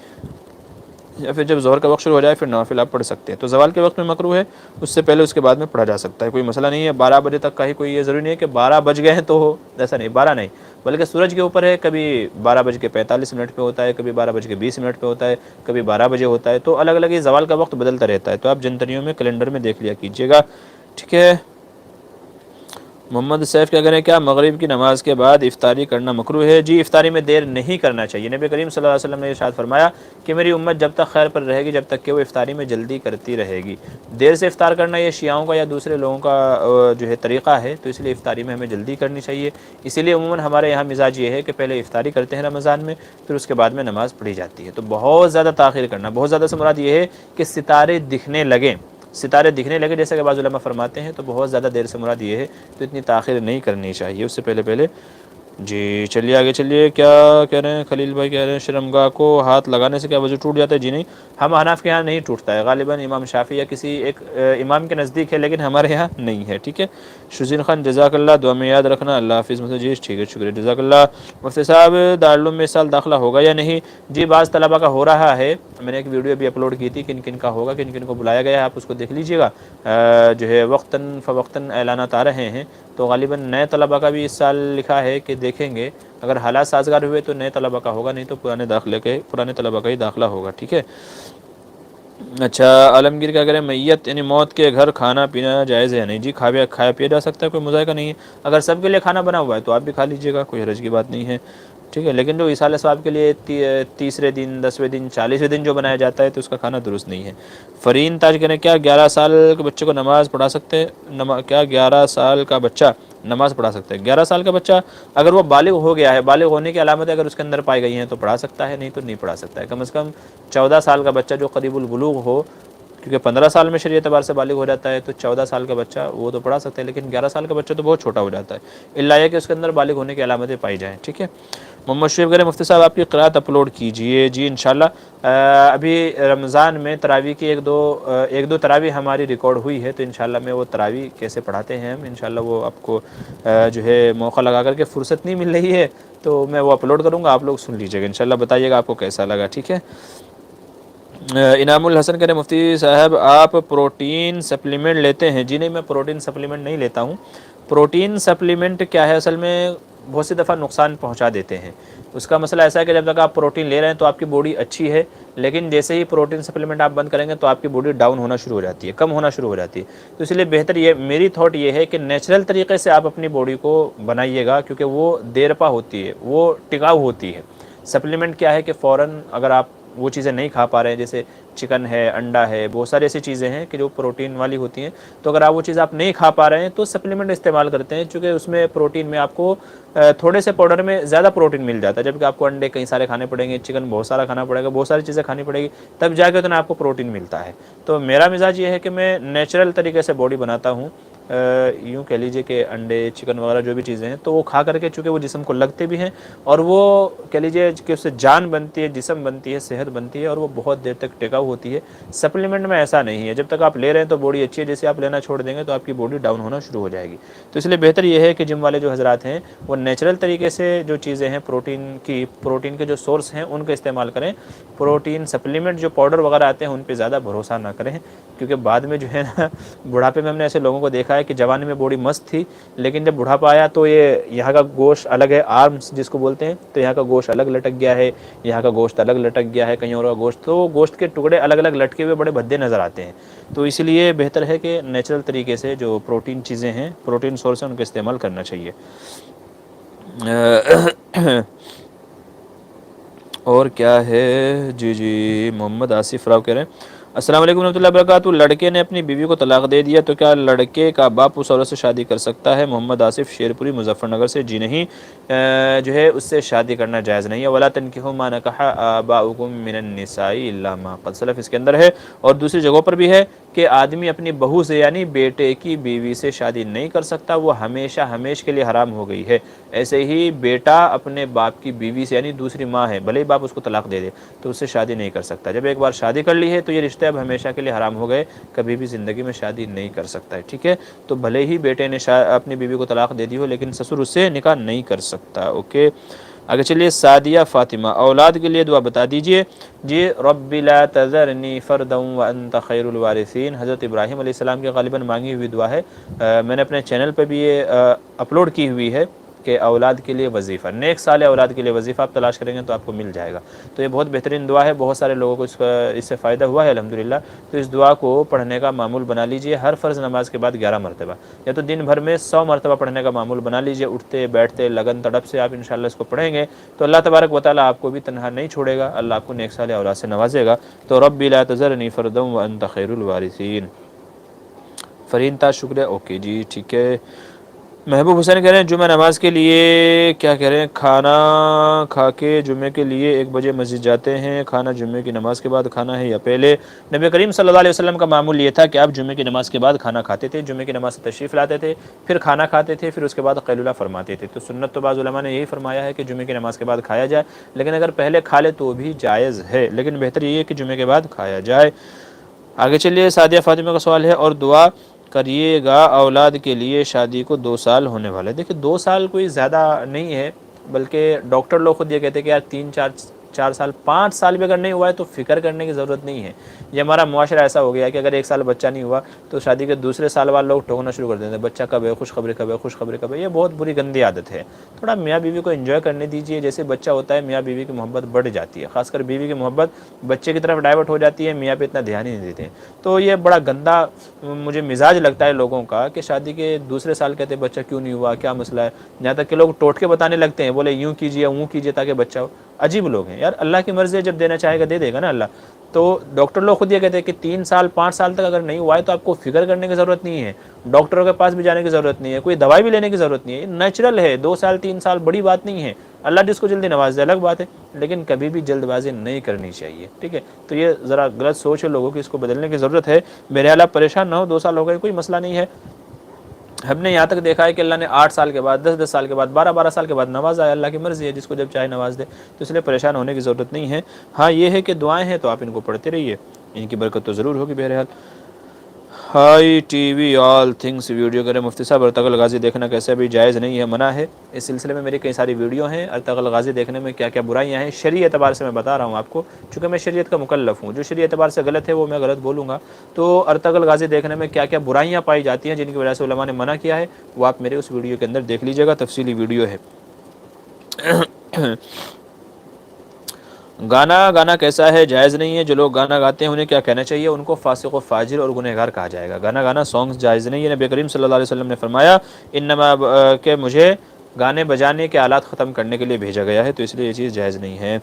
یا پھر جب ظہر کا وقت شروع ہو جائے پھر نوافل آپ پڑھ سکتے ہیں۔ تو زوال کے وقت میں مکروہ ہے، اس سے پہلے اس کے بعد میں پڑھا جا سکتا ہے، کوئی مسئلہ نہیں ہے۔ 12 بجے تک کا ہی کوئی یہ ضروری نہیں ہے کہ 12 بج گئے ہیں تو ہو، ایسا نہیں، 12 نہیں، بلکہ سورج کے اوپر ہے، کبھی 12:45 پہ ہوتا ہے، کبھی 12:20 پہ ہوتا ہے، کبھی 12 بجے ہوتا ہے، تو الگ الگ یہ زوال کا وقت بدلتا رہتا ہے، تو آپ جنتریوں میں کیلنڈر میں دیکھ لیا کیجیے گا، ٹھیک ہے۔ محمد سیف کیا کریں، کیا مغرب کی نماز کے بعد افطاری کرنا مکروہ ہے؟ جی افطاری میں دیر نہیں کرنا چاہیے، نبی کریم صلی اللہ علیہ وسلم نے ارشاد فرمایا کہ میری امت جب تک خیر پر رہے گی جب تک کہ وہ افطاری میں جلدی کرتی رہے گی۔ دیر سے افطار کرنا یہ شیعوں کا یا دوسرے لوگوں کا جو ہے طریقہ ہے، تو اس لیے افطاری میں ہمیں جلدی کرنی چاہیے، اسی لیے عموماً ہمارے یہاں مزاج یہ ہے کہ پہلے افطاری کرتے ہیں رمضان میں، پھر اس کے بعد میں نماز پڑھی جاتی ہے۔ تو بہت زیادہ تاخیر کرنا، بہت زیادہ سے مراد یہ ہے کہ ستارے دکھنے لگیں، ستارے دکھنے لگے جیسا کہ بعض علماء فرماتے ہیں، تو بہت زیادہ دیر سے مراد یہ ہے، تو اتنی تاخیر نہیں کرنی چاہیے، اس سے پہلے پہلے۔ جی چلیے آگے چلیے، کیا کہہ رہے ہیں خلیل بھائی کہہ رہے ہیں شرمگاہ کو ہاتھ لگانے سے کیا وضو ٹوٹ جاتا ہے؟ جی نہیں، ہم حناف کے یہاں نہیں ٹوٹتا ہے، غالباً امام شافعی یا کسی ایک امام کے نزدیک ہے، لیکن ہمارے یہاں نہیں ہے، ٹھیک ہے۔ شزین خان جزاک اللہ، دعا میں یاد رکھنا، اللہ حافظ۔ مجھے جی ٹھیک ہے، شکریہ، جزاک اللہ۔ مفتی صاحب دارالعلوم میں اس سال داخلہ ہوگا یا نہیں؟ جی بعض طلبہ کا ہو رہا ہے، میں نے ایک ویڈیو بھی اپلوڈ کی تھی کن کن کا ہوگا، کن کن کو بلایا گیا ہے، آپ اس کو دیکھ لیجیے گا، جو ہے وقتاً فوقتاً اعلانات آ رہے ہیں، تو غالباً نئے طلبہ کا بھی اس سال لکھا ہے کہ دیکھیں گے، اگر حالات سازگار ہوئے تو نئے طلبہ کا ہوگا، نہیں تو پرانے طلبہ کا ہی داخلہ ہوگا، ٹھیک ہے۔ اچھا عالمگیر کیا کریں، میت یعنی موت کے گھر کھانا پینا جائز ہے یا نہیں؟ جی کھایا پیا جا سکتا ہے، کوئی مذائقہ نہیں ہے، اگر سب کے لیے کھانا بنا ہوا ہے تو آپ بھی کھا لیجیے گا، کوئی حرج کی بات نہیں ہے، ٹھیک ہے۔ لیکن جو ایصال ثواب کے لیے 30ویں دن، 10ویں دن، 40ویں دن جو بنایا جاتا ہے تو اس کا کھانا درست نہیں ہے۔ فرین تاج کہہ رہے ہیں کیا 11 سال کے بچے کو نماز پڑھا سکتے ہیں؟ کیا 11 سال کا بچہ نماز پڑھا سکتا ہے؟ 11 سال کا بچہ اگر وہ بالغ ہو گیا ہے، بالغ ہونے کی علامتیں اگر اس کے اندر پائی گئی ہیں تو پڑھا سکتا ہے، نہیں تو نہیں پڑھا سکتا ہے۔ کم از کم 14 سال کا بچہ جو قریب البلوغ ہو، کیونکہ 15 سال میں شرعی اعتبار سے بالغ ہو جاتا ہے، تو 14 سال کا بچہ وہ تو پڑھا سکتا ہے، لیکن 11 سال کا بچہ تو بہت چھوٹا ہو جاتا ہے، الا یہ کہ اس کے اندر بالغ ہونے کی علامتیں پائی جائیں، ٹھیک ہے۔ محمد شریف کرے مفتی صاحب آپ کی قرأت اپلوڈ کیجئے۔ جی انشاءاللہ ابھی رمضان میں تراویح کی ایک دو تراویح ہماری ریکارڈ ہوئی ہے، تو انشاءاللہ میں وہ تراویح کیسے پڑھاتے ہیں ہم، انشاءاللہ وہ آپ کو جو ہے موقع لگا کر کے، فرصت نہیں مل رہی ہے تو میں وہ اپلوڈ کروں گا، آپ لوگ سن لیجیے گا، انشاءاللہ بتائیے گا آپ کو کیسا لگا، ٹھیک ہے۔ انعام الحسن کہہ رہے مفتی صاحب آپ پروٹین سپلیمنٹ لیتے ہیں؟ جی نہیں، میں پروٹین سپلیمنٹ نہیں لیتا ہوں۔ پروٹین سپلیمنٹ کیا ہے، اصل میں بہت سی دفعہ نقصان پہنچا دیتے ہیں۔ اس کا مسئلہ ایسا ہے کہ جب تک آپ پروٹین لے رہے ہیں تو آپ کی باڈی اچھی ہے، لیکن جیسے ہی پروٹین سپلیمنٹ آپ بند کریں گے تو آپ کی باڈی ڈاؤن ہونا شروع ہو جاتی ہے، کم ہونا شروع ہو جاتی ہے، تو اس لیے بہتر یہ میری تھاٹ یہ ہے کہ نیچرل طریقے سے آپ اپنی باڈی کو بنائیے گا، کیونکہ وہ دیرپا ہوتی ہے، وہ ٹکاؤ ہوتی ہے۔ سپلیمنٹ کیا ہے کہ فوراً اگر آپ وہ چیزیں نہیں کھا پا رہے ہیں، جیسے چکن ہے، انڈا ہے، بہت ساری ایسی چیزیں ہیں کہ جو پروٹین والی ہوتی ہیں. تو اگر آپ وہ چیز آپ نہیں کھا پا رہے ہیں تو سپلیمنٹ استعمال کرتے ہیں، چونکہ اس میں پروٹین میں آپ کو تھوڑے سے پاؤڈر میں زیادہ پروٹین مل جاتا ہے، جبکہ آپ کو انڈے کئی سارے کھانے پڑیں گے، چکن بہت سارا کھانا پڑے گا، بہت ساری چیزیں کھانی پڑے گی، تب جا کے اتنا آپ کو پروٹین ملتا ہے. تو میرا مزاج یہ ہے کہ میں نیچرل طریقے سے باڈی بناتا ہوں. یوں کہہ لیجئے کہ انڈے، چکن وغیرہ جو بھی چیزیں ہیں تو وہ کھا کر کے، چونکہ وہ جسم کو لگتے بھی ہیں اور وہ کہہ لیجئے کہ اس سے جان بنتی ہے، جسم بنتی ہے، صحت بنتی ہے اور وہ بہت دیر تک ٹکاؤ ہوتی ہے. سپلیمنٹ میں ایسا نہیں ہے، جب تک آپ لے رہے ہیں تو باڈی اچھی ہے، جیسے آپ لینا چھوڑ دیں گے تو آپ کی باڈی ڈاؤن ہونا شروع ہو جائے گی. تو اس لیے بہتر یہ ہے کہ جم والے جو حضرات ہیں وہ نیچرل طریقے سے جو چیزیں ہیں پروٹین کے جو سورس ہیں ان کا استعمال کریں. پروٹین سپلیمنٹ جو پاؤڈر وغیرہ آتے ہیں ان پہ زیادہ بھروسہ نہ کریں، کیونکہ بعد میں جو ہے نا بڑھاپے میں ہم نے ایسے لوگوں کو دیکھا ہے کہ جوانی میں باڈی مست تھی، لیکن جب بڑھاپا آیا تو یہ یہاں کا گوشت الگ ہے، آرمز جس کو بولتے ہیں، تو یہاں کا گوشت الگ لٹک گیا ہے، یہاں کا گوشت الگ لٹک گیا ہے، کہیں اور کا گوشت، تو گوشت کے ٹکڑے الگ الگ لٹکے ہوئے بڑے بھدے نظر آتے ہیں. تو اس لیے بہتر ہے کہ نیچرل طریقے سے جو پروٹین چیزیں ہیں، پروٹین سورس ہیں، ان کا استعمال کرنا چاہیے. اور کیا ہے جی محمد آصف راؤ کہہ رہے ہیں السلام علیکم ورحمۃ اللہ وبرکاتہ. لڑکے نے اپنی بیوی کو طلاق دے دیا تو کیا لڑکے کا باپ اس عورت سے شادی کر سکتا ہے؟ محمد آصف شیرپوری مظفر نگر سے. جی نہیں، جو ہے اس سے شادی کرنا جائز نہیں ہے. ولا تنکحوا ما نکح آباؤکم من النساء الا ما قد سلف اس کے اندر ہے. اور دوسری جگہوں پر بھی ہے کہ آدمی اپنی بہو سے یعنی بیٹے کی بیوی سے شادی نہیں کر سکتا، وہ ہمیشہ ہمیش کے لیے حرام ہو گئی ہے. ایسے ہی بیٹا اپنے باپ کی بیوی سے یعنی دوسری ماں ہے، بھلے ہی باپ اس کو طلاق دے دے تو اس سے شادی نہیں کر سکتا. جب ایک بار شادی کر لی ہے تو یہ رشتے اب ہمیشہ کے لیے حرام ہو گئے، کبھی بھی زندگی میں شادی نہیں کر سکتا ہے. ٹھیک ہے، تو بھلے ہی بیٹے نے اپنی بیوی کو طلاق دے دی ہو لیکن سسر اس سے نکاح نہیں کر سکتا. اوکے آگے چلیے. سعدیہ فاطمہ اولاد کے لیے دعا بتا دیجئے. جی رب لا تذرنی فردا وانت خیر الوارثین، حضرت ابراہیم علیہ السلام کی غالباً مانگی ہوئی دعا ہے. میں نے اپنے چینل پہ بھی یہ اپلوڈ کی ہوئی ہے کہ اولاد کے لیے وظیفہ، نیک سال اولاد کے لیے وظیفہ آپ تلاش کریں گے تو آپ کو مل جائے گا. تو یہ بہت بہترین دعا ہے، بہت سارے لوگوں کو اس سے فائدہ ہوا ہے الحمدللہ. تو اس دعا کو پڑھنے کا معمول بنا لیجئے ہر فرض نماز کے بعد 11 مرتبہ، یا تو دن بھر میں 100 مرتبہ پڑھنے کا معمول بنا لیجئے. اٹھتے بیٹھتے لگن تڑپ سے آپ انشاءاللہ اس کو پڑھیں گے تو اللہ تبارک و تعالیٰ آپ کو بھی تنہا نہیں چھوڑے گا، اللہ آپ کو نیک صالح اولاد سے نوازے گا. تو رب لا تذرنی فردا وانت خیر الوارثین. فرین تا شکریہ. اوکے جی ٹھیک ہے. محبوب حسین کہہ رہے ہیں جمعہ نماز کے لیے کیا کہہ رہے ہیں، کھانا کھا کے جمعے کے لیے 1 بجے مسجد جاتے ہیں، کھانا جمعے کی نماز کے بعد کھانا ہے یا پہلے؟ نبی کریم صلی اللہ علیہ وسلم کا معمول یہ تھا کہ آپ جمعے کی نماز کے بعد کھانا کھاتے تھے، جمعے کی نماز سے تشریف لاتے تھے، پھر کھانا کھاتے تھے، پھر اس کے بعد قیلولہ فرماتے تھے. تو سنت تو بعض علماء نے یہی فرمایا ہے کہ جمعے کی نماز کے بعد کھایا جائے، لیکن اگر پہلے کھا لے تو بھی جائز ہے، لیکن بہتر یہ ہے کہ جمعے کے بعد کھایا جائے. آگے چلیے. سعدیہ فاطمہ کا سوال ہے اور دعا کریے گا اولاد کے لیے، شادی کو 2 سال ہونے والے. دیکھیں 2 سال کوئی زیادہ نہیں ہے، بلکہ ڈاکٹر لوگ خود یہ کہتے ہیں کہ یار 3 4 سال 5 سال بھی اگر نہیں ہوا ہے تو فکر کرنے کی ضرورت نہیں ہے. یہ ہمارا معاشرہ ایسا ہو گیا ہے کہ اگر 1 سال بچہ نہیں ہوا تو شادی کے دوسرے سال والے لوگ ٹوکنا شروع کر دیتے ہیں، بچہ کب ہے، خوشخبری کب ہے، خوشخبری کب ہے. یہ بہت بری گندی عادت ہے. تھوڑا میاں بیوی کو انجوائے کرنے دیجیے. جیسے بچہ ہوتا ہے میاں بیوی کی محبت بڑھ جاتی ہے، خاص کر بیوی کی محبت بچے کی طرف ڈائیورٹ ہو جاتی ہے، میاں پہ اتنا دھیان ہی نہیں دیتے ہیں. تو یہ بڑا گندا مجھے مزاج لگتا ہے لوگوں کا کہ شادی کے دوسرے سال کہتے ہیں بچہ کیوں نہیں ہوا، کیا مسئلہ ہے. یہاں تک کہ لوگ ٹوٹکے بتانے لگتے ہیں، بولے یوں کیجیے وہ کیجیے تاکہ بچہ ہو. عجیب لوگ ہیں یار. اللہ کی مرضی ہے، جب دینا چاہے گا دے دے گا نا اللہ. تو ڈاکٹر لوگ خود یہ کہتے ہیں کہ 3 سال 5 سال تک اگر نہیں ہوا ہے تو آپ کو فکر کرنے کی ضرورت نہیں ہے، ڈاکٹروں کے پاس بھی جانے کی ضرورت نہیں ہے، کوئی دوائی بھی لینے کی ضرورت نہیں ہے. نیچرل ہے، 2 سال 3 سال بڑی بات نہیں ہے. اللہ جس کو جلدی نواز دے الگ بات ہے، لیکن کبھی بھی جلد بازی نہیں کرنی چاہیے. ٹھیک ہے، تو یہ ذرا غلط سوچ ہے لوگوں کی، اس کو بدلنے کی ضرورت ہے. بہرحال آپ پریشان نہ ہو، 2 سال ہو گئے کوئی مسئلہ نہیں ہے. ہم نے یہاں تک دیکھا ہے کہ اللہ نے 8 سال کے بعد 10 سال کے بعد 12 سال کے بعد نوازا ہے. اللہ کی مرضی ہے، جس کو جب چاہے نواز دے. تو اس لیے پریشان ہونے کی ضرورت نہیں ہے. ہاں یہ ہے کہ دعائیں ہیں تو آپ ان کو پڑھتے رہیے، ان کی برکت تو ضرور ہوگی. بہرحال high T V all things video کریں مفتی صاحب ارطغرل غازی دیکھنا کیسے بھی جائز نہیں ہے، منع ہے. اس سلسلے میں میری کئی ساری ویڈیو ہیں ارطغرل غازی دیکھنے میں کیا کیا برائیاں ہیں. شرعی اعتبار سے میں بتا رہا ہوں آپ کو، چونکہ میں شریعت کا مکلف ہوں. جو شرعی اعتبار سے غلط ہے وہ میں غلط بولوں گا. تو ارطغرل غازی دیکھنے میں کیا کیا برائیاں پائی جاتی ہیں جن کی وجہ سے علماء نے منع کیا ہے، وہ آپ میرے اس ویڈیو کے اندر دیکھ لیجیے گا، تفصیلی ویڈیو ہے. گانا کیسا ہے؟ جائز نہیں ہے. جو لوگ گانا گاتے ہیں انہیں کیا کہنا چاہیے؟ ان کو فاسق و فاجر اور گنہگار کہا جائے گا. گانا سانگز جائز نہیں ہے. نبی کریم صلی اللہ علیہ وسلم نے فرمایا انما کہ مجھے گانے بجانے کے آلات ختم کرنے کے لیے بھیجا گیا ہے، تو اس لیے یہ چیز جائز نہیں ہے.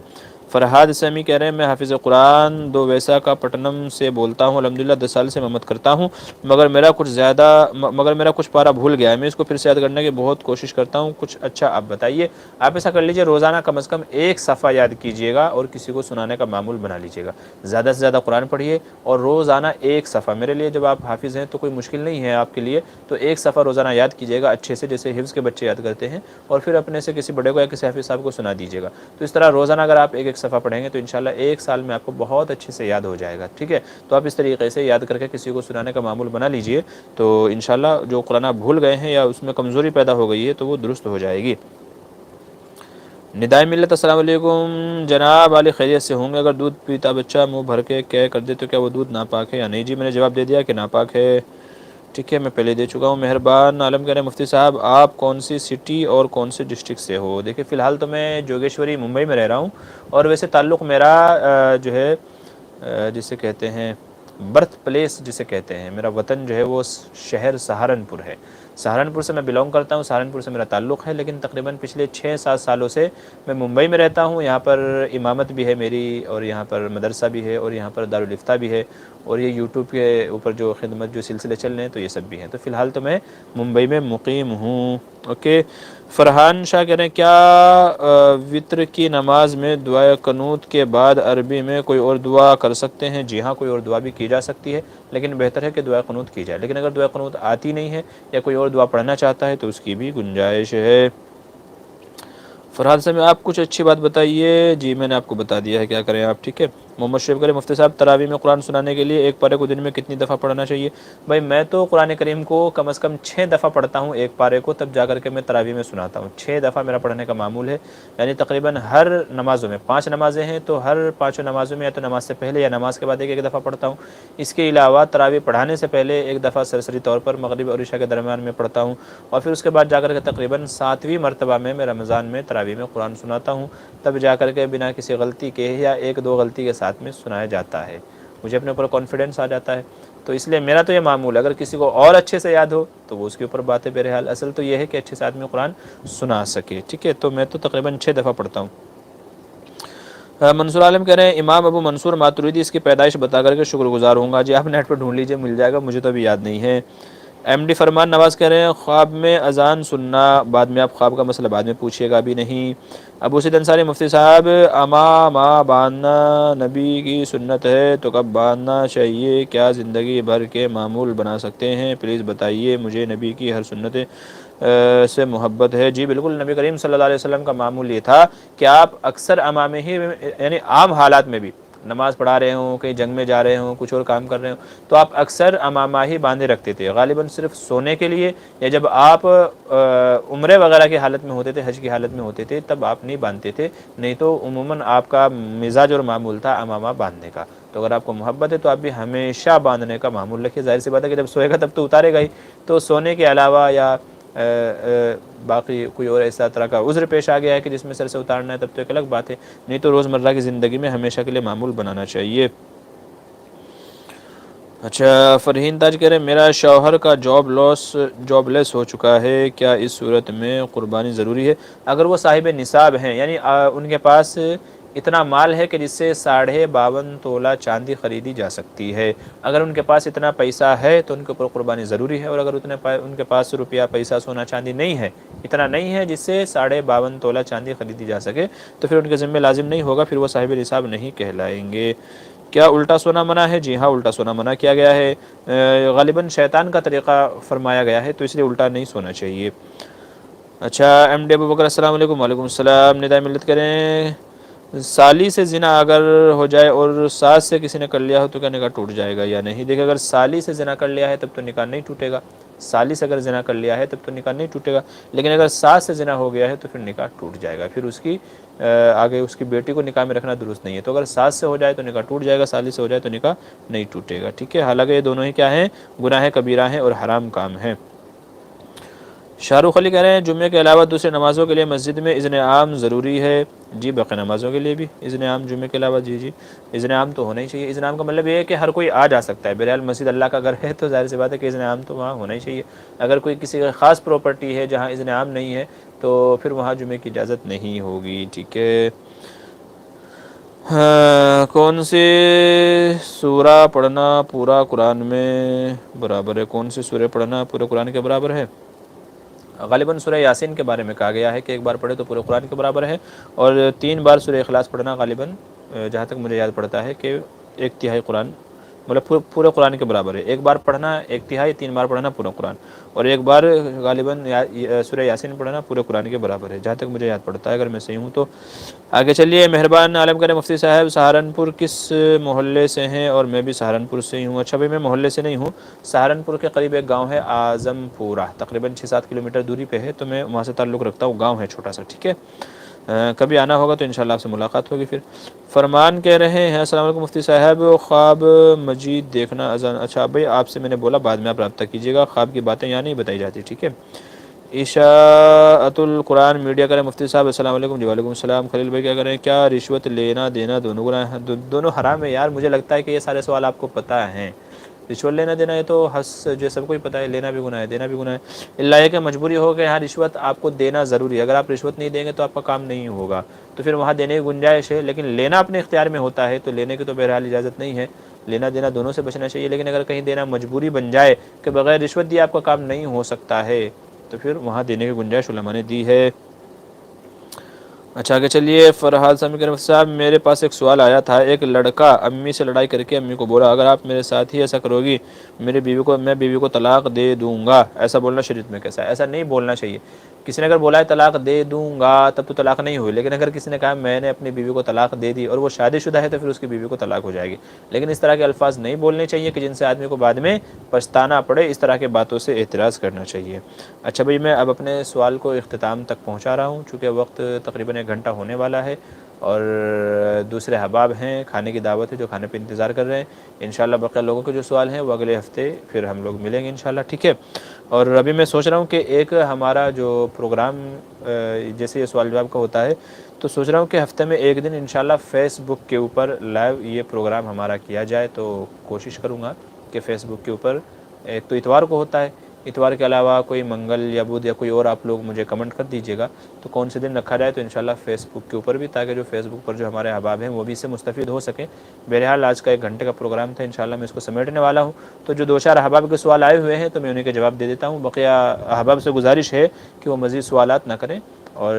فرحاد سمی کہہ رہے ہیں میں حافظ قرآن دو ویسا کا پٹنم سے بولتا ہوں، الحمدللہ 10 سال سے محمد کرتا ہوں، مگر میرا کچھ پارا بھول گیا ہے، میں اس کو پھر سے یاد کرنے کی بہت کوشش کرتا ہوں، کچھ اچھا آپ بتائیے۔ آپ ایسا کر لیجئے، روزانہ کم از کم ایک صفحہ یاد کیجئے گا اور کسی کو سنانے کا معمول بنا لیجئے گا، زیادہ سے زیادہ قرآن پڑھیے اور روزانہ ایک صفحہ، میرے لیے جب آپ حافظ ہیں تو کوئی مشکل نہیں ہے آپ کے لیے، تو ایک صفحہ روزانہ یاد کیجئے گا اچھے سے، جیسے حفظ کے بچے یاد کرتے ہیں، اور پھر اپنے سے کسی بڑے کو یا کسی حافظ صاحب کو سنا دیجئے گا۔ تو اس طرح روزانہ اگر آپ ایک ایک صفحہ پڑھیں گے تو انشاءاللہ ایک سال میں آپ کو بہت اچھے سے یاد ہو جائے گا، ٹھیک ہے؟ تو آپ اس طریقے سے یاد کر کے کسی کو سنانے کا معمول بنا لیجئے، تو انشاءاللہ جو قرآن آپ بھول گئے ہیں یا اس میں کمزوری پیدا ہو گئی ہے تو وہ درست ہو جائے گی۔ ندائے ملت السلام علیکم جناب، علی خیریت سے ہوں گے؟ اگر دودھ پیتا بچہ منہ بھر کے کہہ کر دے تو کیا وہ دودھ ناپاک ہے یا نہیں؟ جی میں نے جواب دے دیا کہ ناپاک ہے، ٹھیک ہے، میں پہلے دے چکا ہوں۔ مہربان عالم کہہ رہے ہیں مفتی صاحب آپ کون سی سٹی اور کون سے ڈسٹرکٹ سے ہو؟ دیکھیں فی الحال تو میں جوگیشوری ممبئی میں رہ رہا ہوں، اور ویسے تعلق میرا جو ہے جسے کہتے ہیں برتھ پلیس جسے کہتے ہیں، میرا وطن جو ہے وہ شہر سہارنپور ہے، سہارنپور سے میں بلونگ کرتا ہوں، سہارنپور سے میرا تعلق ہے، لیکن تقریباً پچھلے 6-7 سالوں سے میں ممبئی میں رہتا ہوں۔ یہاں پر امامت بھی ہے میری، اور یہاں پر مدرسہ بھی ہے، اور یہاں پر دارالافتاء بھی ہے، اور یہ یوٹیوب کے اوپر جو خدمت جو سلسلے چل رہے ہیں تو یہ سب بھی ہیں۔ تو فی الحال تو میں ممبئی میں مقیم ہوں۔ اوکے، فرحان شاہ کہہ رہے ہیں کیا وتر کی نماز میں دعائے قنوت کے بعد عربی میں کوئی اور دعا کر سکتے ہیں؟ جی ہاں، کوئی اور دعا بھی کی جا سکتی ہے، لیکن بہتر ہے کہ دعائے قنوت کی جائے، لیکن اگر دعائے قنوت آتی نہیں ہے یا کوئی اور دعا پڑھنا چاہتا ہے تو اس کی بھی گنجائش ہے۔ فرحان سے میں آپ کچھ اچھی بات بتائیے۔ جی میں نے آپ کو بتا دیا ہے، کیا کریں آپ، ٹھیک ہے۔ محمد شریف کرے مفتی صاحب تراویح میں قرآن سنانے کے لیے ایک پارے کو دن میں کتنی دفعہ پڑھنا چاہیے؟ بھائی میں تو قرآن کریم کو کم از کم 6 دفعہ پڑھتا ہوں ایک پارے کو، تب جا کر کے میں تراویح میں سناتا ہوں، 6 دفعہ میرا پڑھنے کا معمول ہے، یعنی تقریباً ہر نمازوں میں 5 نمازیں ہیں تو ہر 5 نمازوں میں یا تو نماز سے پہلے یا نماز کے بعد ایک دفعہ پڑھتا ہوں۔ اس کے علاوہ تراویح پڑھانے سے پہلے ایک دفعہ سرسری طور پر مغرب اور عشاء کے درمیان میں پڑھتا ہوں، اور پھر اس کے بعد جا کر کے تقریباً 7ویں مرتبہ میں رمضان میں تراویح میں قرآن سناتا ہوں، تب جا کر کے بنا کسی غلطی کے یا 1-2 غلطی کے ساتھ میں سنایا جاتا ہے، مجھے اپنے اوپر کانفیڈنس آ جاتا ہے، تو اس لیے میرا تو یہ معمول ہے۔ اگر کسی کو اور اچھے سے یاد ہو تو وہ اس کے اوپر بات ہے، بہرحال اصل تو یہ ہے کہ اچھے سے آدمی قرآن سنا سکے، ٹھیک ہے۔ تو میں تو تقریباً 6 دفعہ پڑھتا ہوں۔ منصور عالم کہہ رہے ہیں امام ابو منصور ماتریدی اس کی پیدائش بتا کر کے شکر گزار ہوں گا۔ جی آپ نیٹ پر ڈھونڈ لیجئے، مل جائے گا، مجھے تو ابھی یاد نہیں ہے۔ ایم ڈی فرمان نواز کہہ رہے ہیں خواب میں اذان سننا، بعد میں آپ خواب کا مسئلہ بعد میں پوچھیے گا، ابھی نہیں۔ ابو سید انصاری مفتی صاحب امامہ باندھنا نبی کی سنت ہے تو کب باندھنا چاہیے؟ کیا زندگی بھر کے معمول بنا سکتے ہیں؟ پلیز بتائیے، مجھے نبی کی ہر سنت سے محبت ہے۔ جی بالکل، نبی کریم صلی اللہ علیہ وسلم کا معمول یہ تھا کہ آپ اکثر امامے ہی، یعنی عام حالات میں بھی نماز پڑھا رہے ہوں، کہیں جنگ میں جا رہے ہوں، کچھ اور کام کر رہے ہوں، تو آپ اکثر امامہ ہی باندھے رکھتے تھے، غالباً صرف سونے کے لیے، یا جب آپ عمرے وغیرہ کی حالت میں ہوتے تھے، حج کی حالت میں ہوتے تھے، تب آپ نہیں باندھتے تھے، نہیں تو عموماً آپ کا مزاج اور معمول تھا امامہ باندھنے کا۔ تو اگر آپ کو محبت ہے تو آپ بھی ہمیشہ باندھنے کا معمول رکھیے، ظاہر سی بات ہے کہ جب سوئے گا تب تو اتارے گا ہی، تو سونے کے علاوہ یا باقی کوئی اور ایسا طرح کا عذر پیش آ گیا ہے کہ جس میں سر سے اتارنا ہے، تب تو ایک الگ بات ہے، نہیں تو روزمرہ کی زندگی میں ہمیشہ کے لیے معمول بنانا چاہیے۔ اچھا، فرحین تاج کہہ رہے ہیں میرا شوہر کا جاب لیس ہو چکا ہے، کیا اس صورت میں قربانی ضروری ہے؟ اگر وہ صاحب نصاب ہیں، یعنی ان کے پاس اتنا مال ہے کہ جس سے 52.5 تولہ چاندی خریدی جا سکتی ہے، اگر ان کے پاس اتنا پیسہ ہے تو ان کے اوپر قربانی ضروری ہے، اور اگر ان کے پاس روپیہ پیسہ سونا چاندی نہیں ہے، اتنا نہیں ہے جس سے 52.5 تولہ چاندی خریدی جا سکے، تو پھر ان کے ذمہ لازم نہیں ہوگا، پھر وہ صاحب نصاب نہیں کہلائیں گے۔ کیا الٹا سونا منع ہے؟ جی ہاں، الٹا سونا منع کیا گیا ہے، غالباً شیطان کا طریقہ فرمایا گیا ہے، تو اس لیے الٹا نہیں سونا چاہیے۔ اچھا، ایم ڈی ابو بکر السلام علیکم۔ وعلیکم السلام۔ ندائے ملت کریں سالی سے زنا اگر ہو جائے اور ساس سے کسی نے کر لیا ہو تو کیا نکاح ٹوٹ جائے گا یا نہیں؟ دیکھیں اگر سالی سے زنا کر لیا ہے تب تو نکاح نہیں ٹوٹے گا، سالی سے اگر زنا کر لیا ہے تب تو نکاح نہیں ٹوٹے گا، لیکن اگر ساس سے زنا ہو گیا ہے تو پھر نکاح ٹوٹ جائے گا، پھر اس کی آگے اس کی بیٹی کو نکاح میں رکھنا درست نہیں ہے، تو اگر ساس سے ہو جائے تو نکاح ٹوٹ جائے گا، سالی سے ہو جائے تو نکاح نہیں ٹوٹے گا، ٹھیک ہے۔ حالانکہ یہ دونوں ہی کیا ہیں؟ گناہ کبیرہ ہیں اور حرام کام ہیں۔ شاہ رخ علی کہہ رہے ہیں جمعے کے علاوہ دوسرے نمازوں کے لیے مسجد میں اذن عام ضروری ہے؟ جی باقی نمازوں کے لیے بھی اذن عام، جمعے کے علاوہ جی اذن عام تو ہونا ہی چاہیے۔ اذن عام کا مطلب یہ ہے کہ ہر کوئی آ جا سکتا ہے، بہرحال مسجد اللہ کا گھر ہے تو ظاہر سی بات ہے کہ اذن عام تو وہاں ہونا ہی چاہیے۔ اگر کوئی کسی خاص پراپرٹی ہے جہاں اذن عام نہیں ہے تو پھر وہاں جمعے کی اجازت نہیں ہوگی، ٹھیک ہے۔ ہاں، کون سی سورہ پڑھنا پورا قرآن میں برابر ہے؟ کون سی سورہ پڑھنا پورے قرآن کے برابر ہے؟ غالباً سورہ یاسین کے بارے میں کہا گیا ہے کہ ایک بار پڑھے تو پورے قرآن کے برابر ہے، اور 3 بار سورہ اخلاص پڑھنا غالباً جہاں تک مجھے یاد پڑتا ہے کہ 1/3 قرآن، مطلب پورے قرآن کے برابر ہے۔ ایک بار پڑھنا 1/3، 3 بار پڑھنا پورا قرآن، اور ایک بار غالباً سورہ یاسین پڑھنا پورے قرآن کے برابر ہے، جہاں تک مجھے یاد پڑتا ہے، اگر میں صحیح ہوں تو۔ آگے چلیے، مہربان عالم کرے مفتی صاحب سہارنپور کس محلے سے ہیں؟ اور میں بھی سہارنپور سے ہی ہوں۔ اچھا بھائی، میں محلے سے نہیں ہوں، سہارنپور کے قریب ایک گاؤں ہے اعظم پورہ، تقریباً 6-7 کلومیٹر دوری پہ ہے، تو میں وہاں سے تعلق رکھتا ہوں، گاؤں ہے چھوٹا سا، ٹھیک ہے۔ کبھی آنا ہوگا تو انشاءاللہ آپ سے ملاقات ہوگی پھر۔ فرمان کہہ رہے ہیں السلام علیکم مفتی صاحب، خواب مجید دیکھنا اذان۔ اچھا بھائی، آپ سے میں نے بولا بعد میں آپ رابطہ کیجیے گا، خواب کی باتیں یہاں نہیں بتائی جاتی، ٹھیک ہے۔ اشاعت القرآن میڈیا کریں مفتی صاحب السلام علیکم۔ جی وعلیکم السلام۔ خلیل بھائی کیا کریں، کیا رشوت لینا دینا دونوں گناہ ہیں؟ دونوں حرام ہے یار، مجھے لگتا ہے کہ یہ سارے سوال آپ کو پتہ ہیں۔ رشوت لینا دینا ہے تو جو سب کو ہی پتہ ہے، لینا بھی گناہ ہے، دینا بھی گناہ ہے، اللہ یہ کہ مجبوری ہو کہ یہاں رشوت آپ کو دینا ضروری ہے، اگر آپ رشوت نہیں دیں گے تو آپ کا کام نہیں ہوگا، تو پھر وہاں دینے کی گنجائش ہے، لیکن لینا اپنے اختیار میں ہوتا ہے، تو لینے کی تو بہرحال اجازت نہیں ہے، لینا دینا دونوں سے بچنا چاہیے، لیکن اگر کہیں دینا مجبوری بن جائے کہ بغیر رشوت دیے آپ کا کام نہیں ہو سکتا ہے، تو پھر وہاں دینے کی گنجائش علماء نے دی ہے۔ اچھا آگے چلیے، فرحاد سامی کرم صاحب میرے پاس ایک سوال آیا تھا، ایک لڑکا امی سے لڑائی کر کے امی کو بولا اگر آپ میرے ساتھ ہی ایسا کرو گی میں بیوی کو طلاق دے دوں گا، ایسا بولنا شریعت میں کیسا ہے؟ ایسا نہیں بولنا چاہیے۔ کسی نے اگر بولا ہے طلاق دے دوں گا تب تو طلاق نہیں ہوئی، لیکن اگر کسی نے کہا میں نے اپنی بیوی کو طلاق دے دی اور وہ شادی شدہ ہے تو پھر اس کی بیوی کو طلاق ہو جائے گی، لیکن اس طرح کے الفاظ نہیں بولنے چاہیے کہ جن سے آدمی کو بعد میں پچھتانا پڑے، اس طرح کے باتوں سے احتراز کرنا چاہیے۔ اچھا بھائی، میں اب اپنے سوال کو اختتام تک پہنچا رہا ہوں، چونکہ وقت تقریباً 1 گھنٹہ ہونے والا ہے، اور دوسرے احباب ہیں، کھانے کی دعوت ہے جو کھانے پہ انتظار کر رہے ہیں، انشاءاللہ بقیہ لوگوں کے جو سوال ہیں وہ اگلے ہفتے پھر ہم لوگ ملیں گے انشاءاللہ، ٹھیک ہے۔ اور ابھی میں سوچ رہا ہوں کہ ایک ہمارا جو پروگرام جیسے یہ سوال جواب کا ہوتا ہے، تو سوچ رہا ہوں کہ ہفتے میں ایک دن انشاءاللہ فیس بک کے اوپر لائیو یہ پروگرام ہمارا کیا جائے، تو کوشش کروں گا کہ فیس بک کے اوپر، ایک تو اتوار کو ہوتا ہے، اتوار کے علاوہ کوئی منگل یا بدھ یا کوئی اور آپ لوگ مجھے کمنٹ کر دیجیے گا تو کون سے دن رکھا جائے، تو انشاءاللہ فیس بک کے اوپر بھی، تاکہ جو فیس بک پر جو ہمارے احباب ہیں وہ بھی اس سے مستفید ہو سکیں۔ بہرحال آج کا 1 گھنٹے کا پروگرام تھا، انشاءاللہ میں اس کو سمیٹنے والا ہوں، تو جو 2-4 احباب کے سوال آئے ہوئے ہیں تو میں انہیں کے جواب دے دیتا ہوں، بقیہ احباب سے گزارش ہے کہ وہ مزید سوالات نہ کریں، اور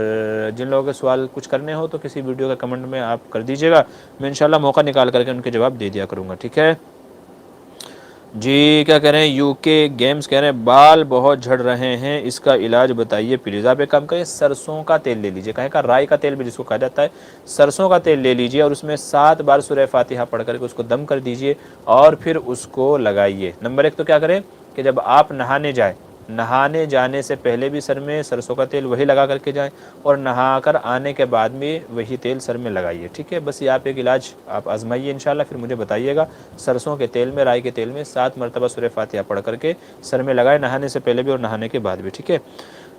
جن لوگوں کے سوال کچھ کرنے ہو تو کسی ویڈیو کے کمنٹ میں آپ کر دیجیے گا، میں انشاءاللہ موقع نکال کر کے ان کے جواب دے دیا کروں گا، ٹھیک ہے۔ جی کیا کہہ رہے ہیں، یو کے گیمز کہہ رہے ہیں بال بہت جھڑ رہے ہیں، اس کا علاج بتائیے پلیز۔ آپ ایک کام کریں، سرسوں کا تیل لے لیجیے، کہیں کا رائی کا تیل بھی جس کو کہا جاتا ہے، سرسوں کا تیل لے لیجیے اور اس میں 7 بار سورہ فاتحہ پڑھ کر کے اس کو دم کر دیجیے اور پھر اس کو لگائیے۔ نمبر 1 تو کیا کریں کہ جب آپ نہانے جانے سے پہلے بھی سر میں سرسوں کا تیل وہی لگا کر کے جائیں، اور نہا کر آنے کے بعد بھی وہی تیل سر میں لگائیے، ٹھیک ہے۔ بس یہ آپ ایک علاج آپ آزمائیے انشاءاللہ، پھر مجھے بتائیے گا۔ سرسوں کے تیل میں، رائی کے تیل میں 7 مرتبہ سورہ فاتحہ پڑھ کر کے سر میں لگائے، نہانے سے پہلے بھی اور نہانے کے بعد بھی، ٹھیک ہے۔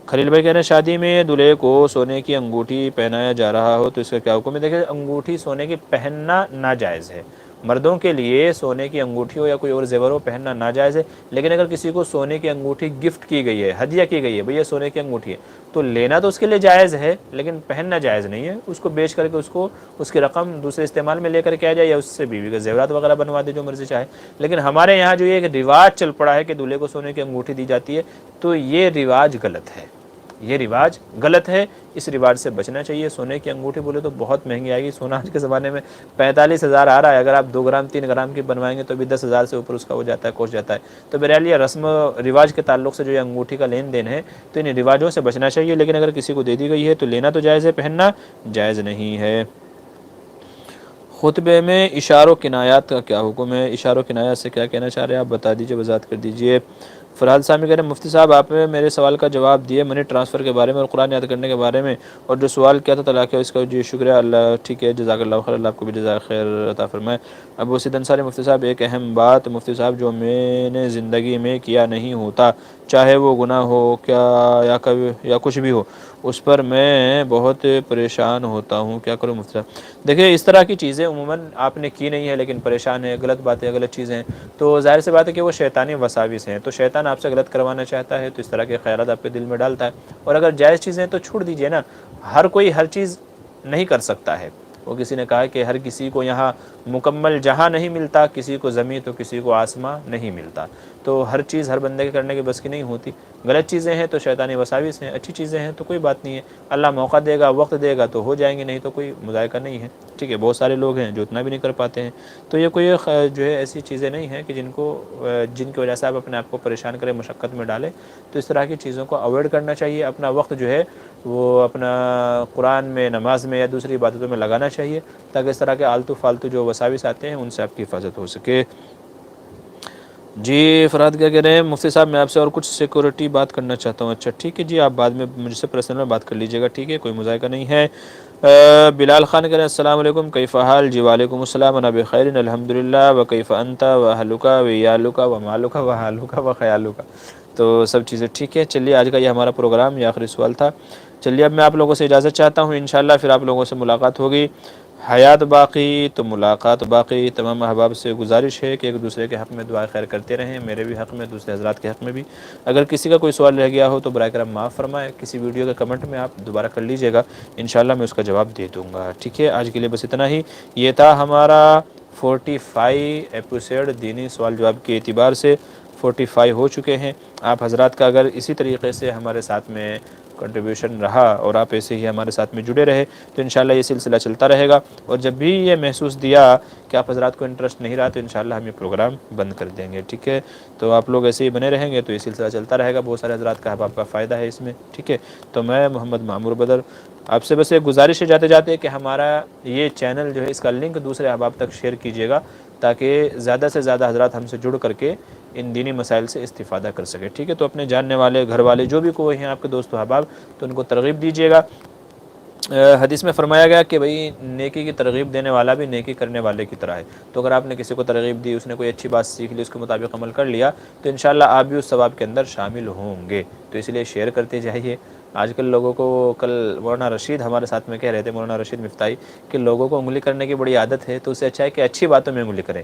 خلیل بھائی کہہ رہے ہیں شادی میں دلہے کو سونے کی انگوٹھی پہنایا جا رہا ہو تو اس کا کیا حکم ہے؟ دیکھیں، انگوٹھی سونے کی پہننا ناجائز ہے، مردوں کے لیے سونے کی انگوٹھی ہو یا کوئی اور زیور ہو پہننا ناجائز ہے، لیکن اگر کسی کو سونے کی انگوٹھی گفٹ کی گئی ہے، ہدیہ کی گئی ہے، بھئی یہ سونے کی انگوٹھی ہے، تو لینا تو اس کے لیے جائز ہے لیکن پہننا جائز نہیں ہے، اس کو بیچ کر کے اس کی رقم دوسرے استعمال میں لے کر کے آ جائے، یا اس سے بیوی کے زیورات وغیرہ بنوا دے جو مرضی چاہے۔ لیکن ہمارے یہاں جو یہ ایک رواج چل پڑا ہے کہ دولہے کو سونے کی انگوٹھی دی جاتی ہے، تو یہ رواج غلط ہے، یہ رواج غلط ہے، اس رواج سے بچنا چاہیے۔ سونے کی انگوٹھی بولے تو بہت مہنگی آئے گی، سونا آج کے زمانے میں 45,000 آ رہا ہے، اگر آپ 2 گرام 3 گرام کی بنوائیں گے تو بھی 10,000 سے اوپر اس کا ہو جاتا ہے، کوس جاتا ہے۔ تو بہرحال یہ رسم و رواج کے تعلق سے جو یہ انگوٹھی کا لین دین ہے، تو ان رواجوں سے بچنا چاہیے، لیکن اگر کسی کو دے دی گئی ہے تو لینا تو جائز ہے، پہننا جائز نہیں ہے۔ خطبے میں اشار و کنایات کا کیا حکم ہے؟ اشار و کنایات سے کیا کہنا چاہ رہے ہیں آپ بتا دیجئے، وضاحت کر دیجئے۔ فرحاد سامی کہہ رہے ہیں مفتی صاحب آپ نے میرے سوال کا جواب دیے، منی ٹرانسفر کے بارے میں اور قرآن یاد کرنے کے بارے میں، اور جو سوال کیا تھا طلاق ہے اس کا جی شکریہ، اللہ ٹھیک ہے، جزاک اللہ خیر، اللہ آپ کو بھی جزائے خیر عطا فرمائے۔ ابو سید انصاری مفتی صاحب ایک اہم بات، مفتی صاحب جو میں نے زندگی میں کیا نہیں ہوتا، چاہے وہ گناہ ہو یا کچھ بھی ہو، اس پر میں بہت پریشان ہوتا ہوں، کیا کروں مفتی صاحب؟ دیکھیں اس طرح کی چیزیں عموماً آپ نے کی نہیں ہے لیکن پریشان ہے، غلط باتیں غلط چیزیں، تو ظاہر سی بات ہے کہ وہ شیطانی وساوس ہیں، تو شیطان آپ سے غلط کروانا چاہتا ہے تو اس طرح کے خیالات آپ کے دل میں ڈالتا ہے، اور اگر جائز چیزیں تو چھوڑ دیجئے نا، ہر کوئی ہر چیز نہیں کر سکتا ہے، وہ کسی نے کہا کہ ہر کسی کو یہاں مکمل جہاں نہیں ملتا، کسی کو زمین تو کسی کو آسماں نہیں ملتا، تو ہر چیز ہر بندے کے کرنے کے بس کی نہیں ہوتی۔ غلط چیزیں ہیں تو شیطانی وساوس ہیں، اچھی چیزیں ہیں تو کوئی بات نہیں ہے، اللہ موقع دے گا، وقت دے گا تو ہو جائیں گے، نہیں تو کوئی مذائقہ نہیں ہے، ٹھیک ہے۔ بہت سارے لوگ ہیں جو اتنا بھی نہیں کر پاتے ہیں، تو یہ کوئی جو ہے ایسی چیزیں نہیں ہیں کہ جن کی وجہ سے آپ اپنے آپ کو پریشان کریں، مشقت میں ڈالیں۔ تو اس طرح کی چیزوں کو اوائڈ کرنا چاہیے، اپنا وقت جو ہے وہ اپنا قرآن میں، نماز میں یا دوسری عبادتوں میں لگانا چاہیے، تاکہ اس طرح کے آلتو فالتو جو وساوس آتے ہیں ان سے آپ کی حفاظت ہو سکے۔ جی فراد کیا کہہ رہے ہیں، مفتی صاحب میں آپ سے اور کچھ سیکورٹی بات کرنا چاہتا ہوں۔ اچھا ٹھیک ہے جی، آپ بعد میں مجھ سے پرسنل میں بات کر لیجیے گا، ٹھیک ہے، کوئی مذائقہ نہیں ہے۔ بلال خان کہہ رہے ہیں السلام علیکم، کیف حال؟ جی وعلیکم السلام، انا بخیر الحمدللہ، وکیف انت واہلک وعیالک ومالک وحالک وخیالک۔ تو سب چیزیں ٹھیک ہے۔ چلیے آج کا یہ ہمارا پروگرام، یہ آخری سوال تھا۔ چلیے اب میں آپ لوگوں سے اجازت چاہتا ہوں، انشاءاللہ پھر آپ لوگوں سے ملاقات ہوگی۔ حیات باقی تو ملاقات باقی۔ تمام احباب سے گزارش ہے کہ ایک دوسرے کے حق میں دعا خیر کرتے رہیں، میرے بھی حق میں، دوسرے حضرات کے حق میں بھی۔ اگر کسی کا کوئی سوال رہ گیا ہو تو برائے کرم معاف فرمائیں، کسی ویڈیو کے کمنٹ میں آپ دوبارہ کر لیجیے گا، انشاءاللہ میں اس کا جواب دے دوں گا، ٹھیک ہے۔ آج کے لیے بس اتنا ہی، یہ تھا ہمارا 45 ایپیسوڈ، دینی سوال جواب کے اعتبار سے 45 ہو چکے ہیں۔ آپ حضرات کا اگر اسی طریقے سے ہمارے ساتھ میں کنٹریبیوشن رہا اور آپ ایسے ہی ہمارے ساتھ میں جڑے رہے تو انشاءاللہ یہ سلسلہ چلتا رہے گا، اور جب بھی یہ محسوس دیا کہ آپ حضرات کو انٹرسٹ نہیں رہا تو انشاءاللہ ہم یہ پروگرام بند کر دیں گے، ٹھیک ہے۔ تو آپ لوگ ایسے ہی بنے رہیں گے تو یہ سلسلہ چلتا رہے گا، بہت سارے حضرات کا احباب کا فائدہ ہے اس میں، ٹھیک ہے۔ تو میں محمد معمور بدر آپ سے بس ایک گزارش ہے جاتے جاتے کہ ہمارا یہ چینل جو ہے اس کا لنک دوسرے احباب تک شیئر کیجیے گا، تاکہ زیادہ سے زیادہ حضرات ہم سے جڑ کر کے ان دینی مسائل سے استفادہ کر سکے، ٹھیک ہے۔ تو اپنے جاننے والے، گھر والے، جو بھی کوئی ہیں آپ کے دوست و احباب، تو ان کو ترغیب دیجیے گا۔ حدیث میں فرمایا گیا کہ بھئی نیکی کی ترغیب دینے والا بھی نیکی کرنے والے کی طرح ہے، تو اگر آپ نے کسی کو ترغیب دی، اس نے کوئی اچھی بات سیکھ لی، اس کے مطابق عمل کر لیا تو انشاءاللہ آپ بھی اس ثواب کے اندر شامل ہوں گے، تو اس لیے شیئر کرتے جائیے۔ آج کل لوگوں کو، کل مولانا رشید ہمارے ساتھ میں کہہ رہے تھے، مولانا رشید مفتاحی، کہ لوگوں کو انگلی کرنے کی بڑی عادت ہے، تو اس سے اچھا ہے کہ اچھی باتوں میں انگلی کریں۔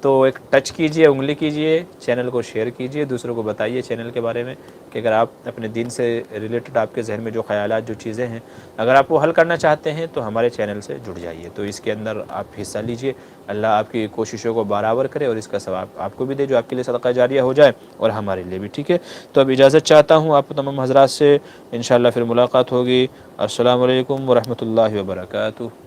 تو ایک ٹچ کیجئے، انگلی کیجئے، چینل کو شیئر کیجئے، دوسروں کو بتائیے چینل کے بارے میں، کہ اگر آپ اپنے دین سے ریلیٹڈ آپ کے ذہن میں جو خیالات، جو چیزیں ہیں، اگر آپ وہ حل کرنا چاہتے ہیں تو ہمارے چینل سے جڑ جائیے، تو اس کے اندر آپ حصہ لیجئے۔ اللہ آپ کی کوششوں کو برابر کرے اور اس کا ثواب آپ کو بھی دے، جو آپ کے لیے صدقہ جاریہ ہو جائے اور ہمارے لیے بھی، ٹھیک ہے۔ تو اب اجازت چاہتا ہوں آپ تمام حضرات سے، انشاءاللہ پھر ملاقات ہوگی۔ السلام علیکم ورحمۃ اللہ وبرکاتہ۔